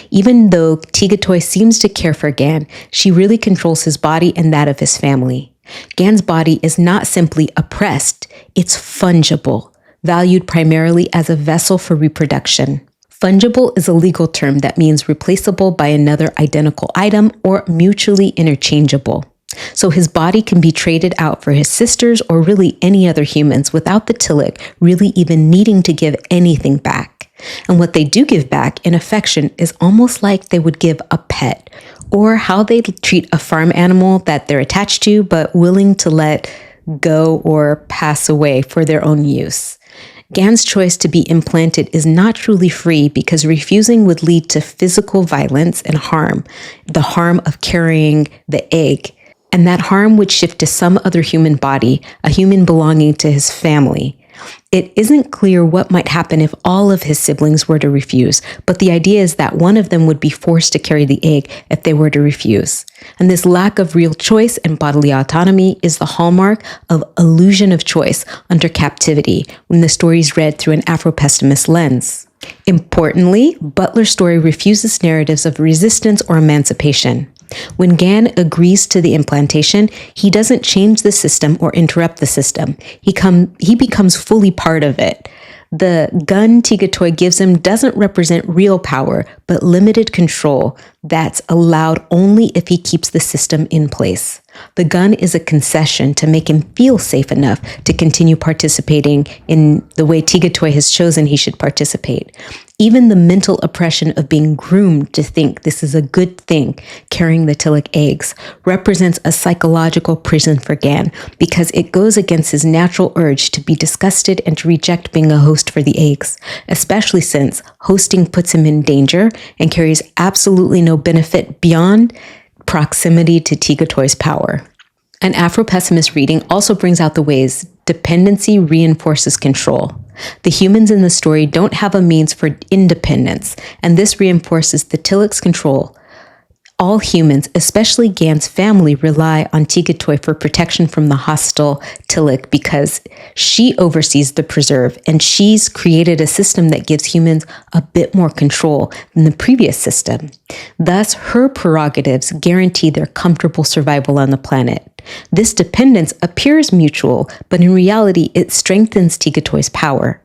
[SPEAKER 1] Even though Tigatoy seems to care for Gan, she really controls his body and that of his family. Gan's body is not simply oppressed, it's fungible, valued primarily as a vessel for reproduction. Fungible is a legal term that means replaceable by another identical item or mutually interchangeable. So his body can be traded out for his sisters or really any other humans without the Tilic really even needing to give anything back. And what they do give back in affection is almost like they would give a pet, or how they treat a farm animal that they're attached to but willing to let go or pass away for their own use. Gan's choice to be implanted is not truly free because refusing would lead to physical violence and harm, the harm of carrying the egg. And that harm would shift to some other human body, a human belonging to his family. It isn't clear what might happen if all of his siblings were to refuse, but the idea is that one of them would be forced to carry the egg if they were to refuse. And this lack of real choice and bodily autonomy is the hallmark of illusion of choice under captivity when the story is read through an Afro-pessimist lens. Importantly, Butler's story refuses narratives of resistance or emancipation. When Gan agrees to the implantation, he doesn't change the system or interrupt the system. He becomes fully part of it. The gun Tigatoy gives him doesn't represent real power, but limited control that's allowed only if he keeps the system in place. The gun is a concession to make him feel safe enough to continue participating in the way Tigatoy has chosen he should participate. Even the mental oppression of being groomed to think this is a good thing, carrying the Tilic eggs, represents a psychological prison for Gan because it goes against his natural urge to be disgusted and to reject being a host for the eggs, especially since hosting puts him in danger and carries absolutely no benefit beyond proximity to Tigatoy's power. An Afro-pessimist reading also brings out the ways dependency reinforces control. The humans in the story don't have a means for independence, and this reinforces the Tilic's control All humans, especially Gan's family, rely on Tigatoy for protection from the hostile Tilic because she oversees the preserve, and she's created a system that gives humans a bit more control than the previous system. Thus, her prerogatives guarantee their comfortable survival on the planet. This dependence appears mutual, but in reality, it strengthens Tigatoy's power.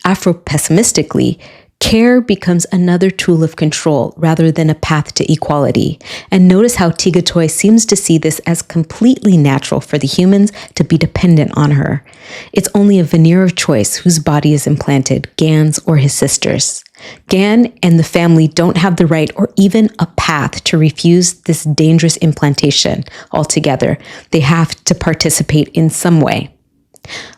[SPEAKER 1] Afropessimistically, care becomes another tool of control rather than a path to equality. And notice how Tigatoy seems to see this as completely natural for the humans to be dependent on her. It's only a veneer of choice whose body is implanted, Gan's or his sister's. Gan and the family don't have the right or even a path to refuse this dangerous implantation altogether. They have to participate in some way.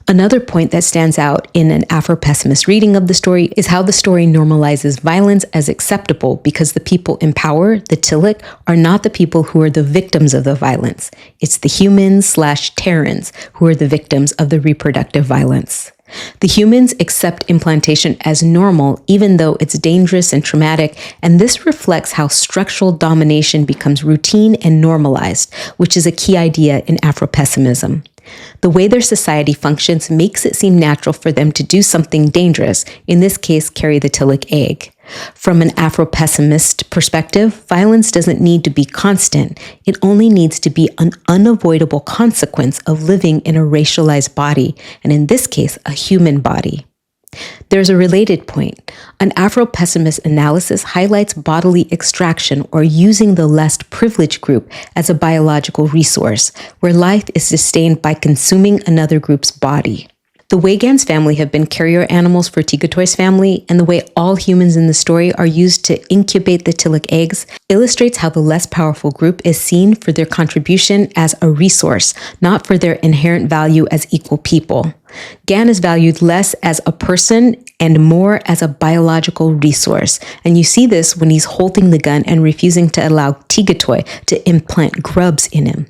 [SPEAKER 1] Another point that stands out in an Afro-pessimist reading of the story is how the story normalizes violence as acceptable because the people in power, the Tilic, are not the people who are the victims of the violence. It's the humans/Terrans who are the victims of the reproductive violence. The humans accept implantation as normal, even though it's dangerous and traumatic, and this reflects how structural domination becomes routine and normalized, which is a key idea in Afro-pessimism. The way their society functions makes it seem natural for them to do something dangerous, in this case, carry the Tilic egg. From an Afro-pessimist perspective, violence doesn't need to be constant. It only needs to be an unavoidable consequence of living in a racialized body, and in this case, a human body. There's a related point. An Afro-pessimist analysis highlights bodily extraction or using the less privileged group as a biological resource, where life is sustained by consuming another group's body. The way Gan's family have been carrier animals for Tigatoy's family, and the way all humans in the story are used to incubate the Tilic eggs, illustrates how the less powerful group is seen for their contribution as a resource, not for their inherent value as equal people. Gan is valued less as a person and more as a biological resource. And you see this when he's holding the gun and refusing to allow Tigatoy to implant grubs in him.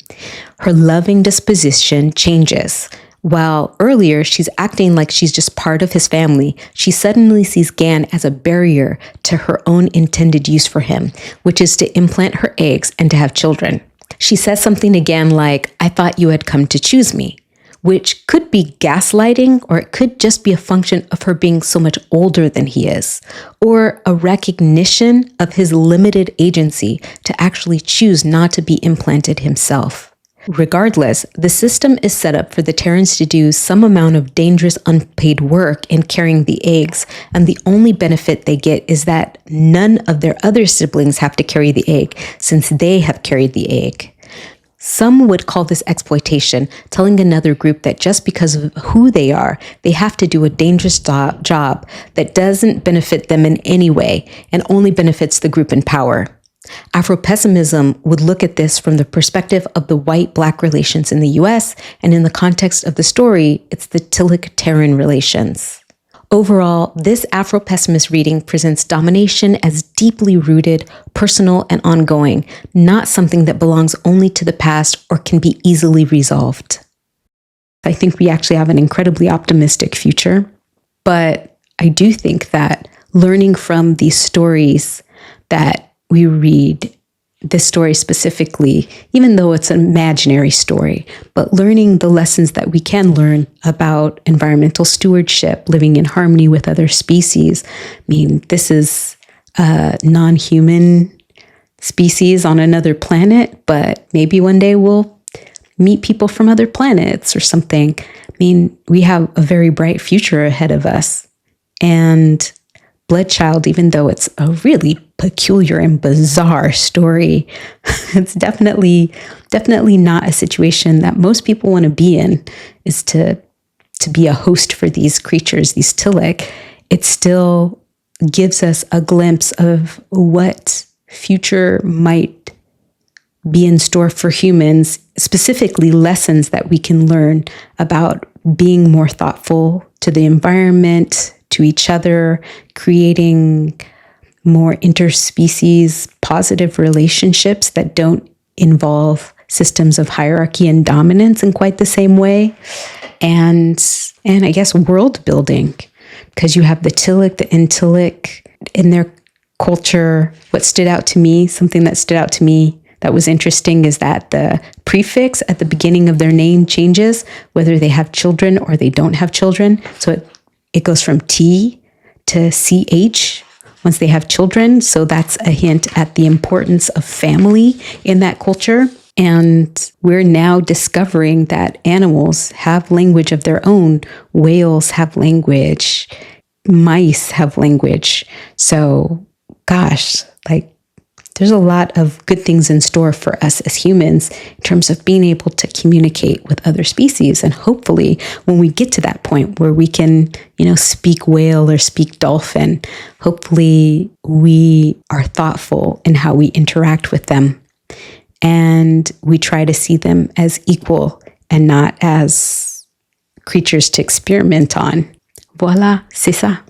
[SPEAKER 1] Her loving disposition changes. While earlier she's acting like she's just part of his family, she suddenly sees Gan as a barrier to her own intended use for him, which is to implant her eggs and to have children. She says something again like, "I thought you had come to choose me," which could be gaslighting, or it could just be a function of her being so much older than he is, or a recognition of his limited agency to actually choose not to be implanted himself. Regardless, the system is set up for the Terrans to do some amount of dangerous unpaid work in carrying the eggs, and the only benefit they get is that none of their other siblings have to carry the egg, since they have carried the egg. Some would call this exploitation, telling another group that just because of who they are, they have to do a dangerous job that doesn't benefit them in any way and only benefits the group in power. Afropessimism would look at this from the perspective of the white-black relations in the US, and in the context of the story, it's the Tilic-Terran relations. Overall, this Afro-pessimist reading presents domination as deeply rooted, personal, and ongoing, not something that belongs only to the past or can be easily resolved. I think we actually have an incredibly optimistic future, but I do think that learning from these stories that we read, this story specifically, even though it's an imaginary story, but learning the lessons that we can learn about environmental stewardship, living in harmony with other species. I mean, this is a non-human species on another planet, but maybe one day we'll meet people from other planets or something. I mean, we have a very bright future ahead of us. And Bloodchild, even though it's a really peculiar and bizarre story, it's definitely not a situation that most people want to be in, is to be a host for these creatures, these Tilic. It still gives us a glimpse of what future might be in store for humans, specifically lessons that we can learn about being more thoughtful to the environment, to each other, creating more interspecies positive relationships that don't involve systems of hierarchy and dominance in quite the same way. And I guess world building, because you have the Tilic, the Intilic, and they're culture, what stood out to me, something that stood out to me that was interesting is that the prefix at the beginning of their name changes, whether they have children or they don't have children. So it goes from T to CH once they have children. So that's a hint at the importance of family in that culture. And we're now discovering that animals have language of their own. Whales have language. Mice have language. So, gosh, like, there's a lot of good things in store for us as humans in terms of being able to communicate with other species. And hopefully when we get to that point where we can, speak whale or speak dolphin, hopefully we are thoughtful in how we interact with them. And we try to see them as equal and not as creatures to experiment on. Voilà, c'est ça.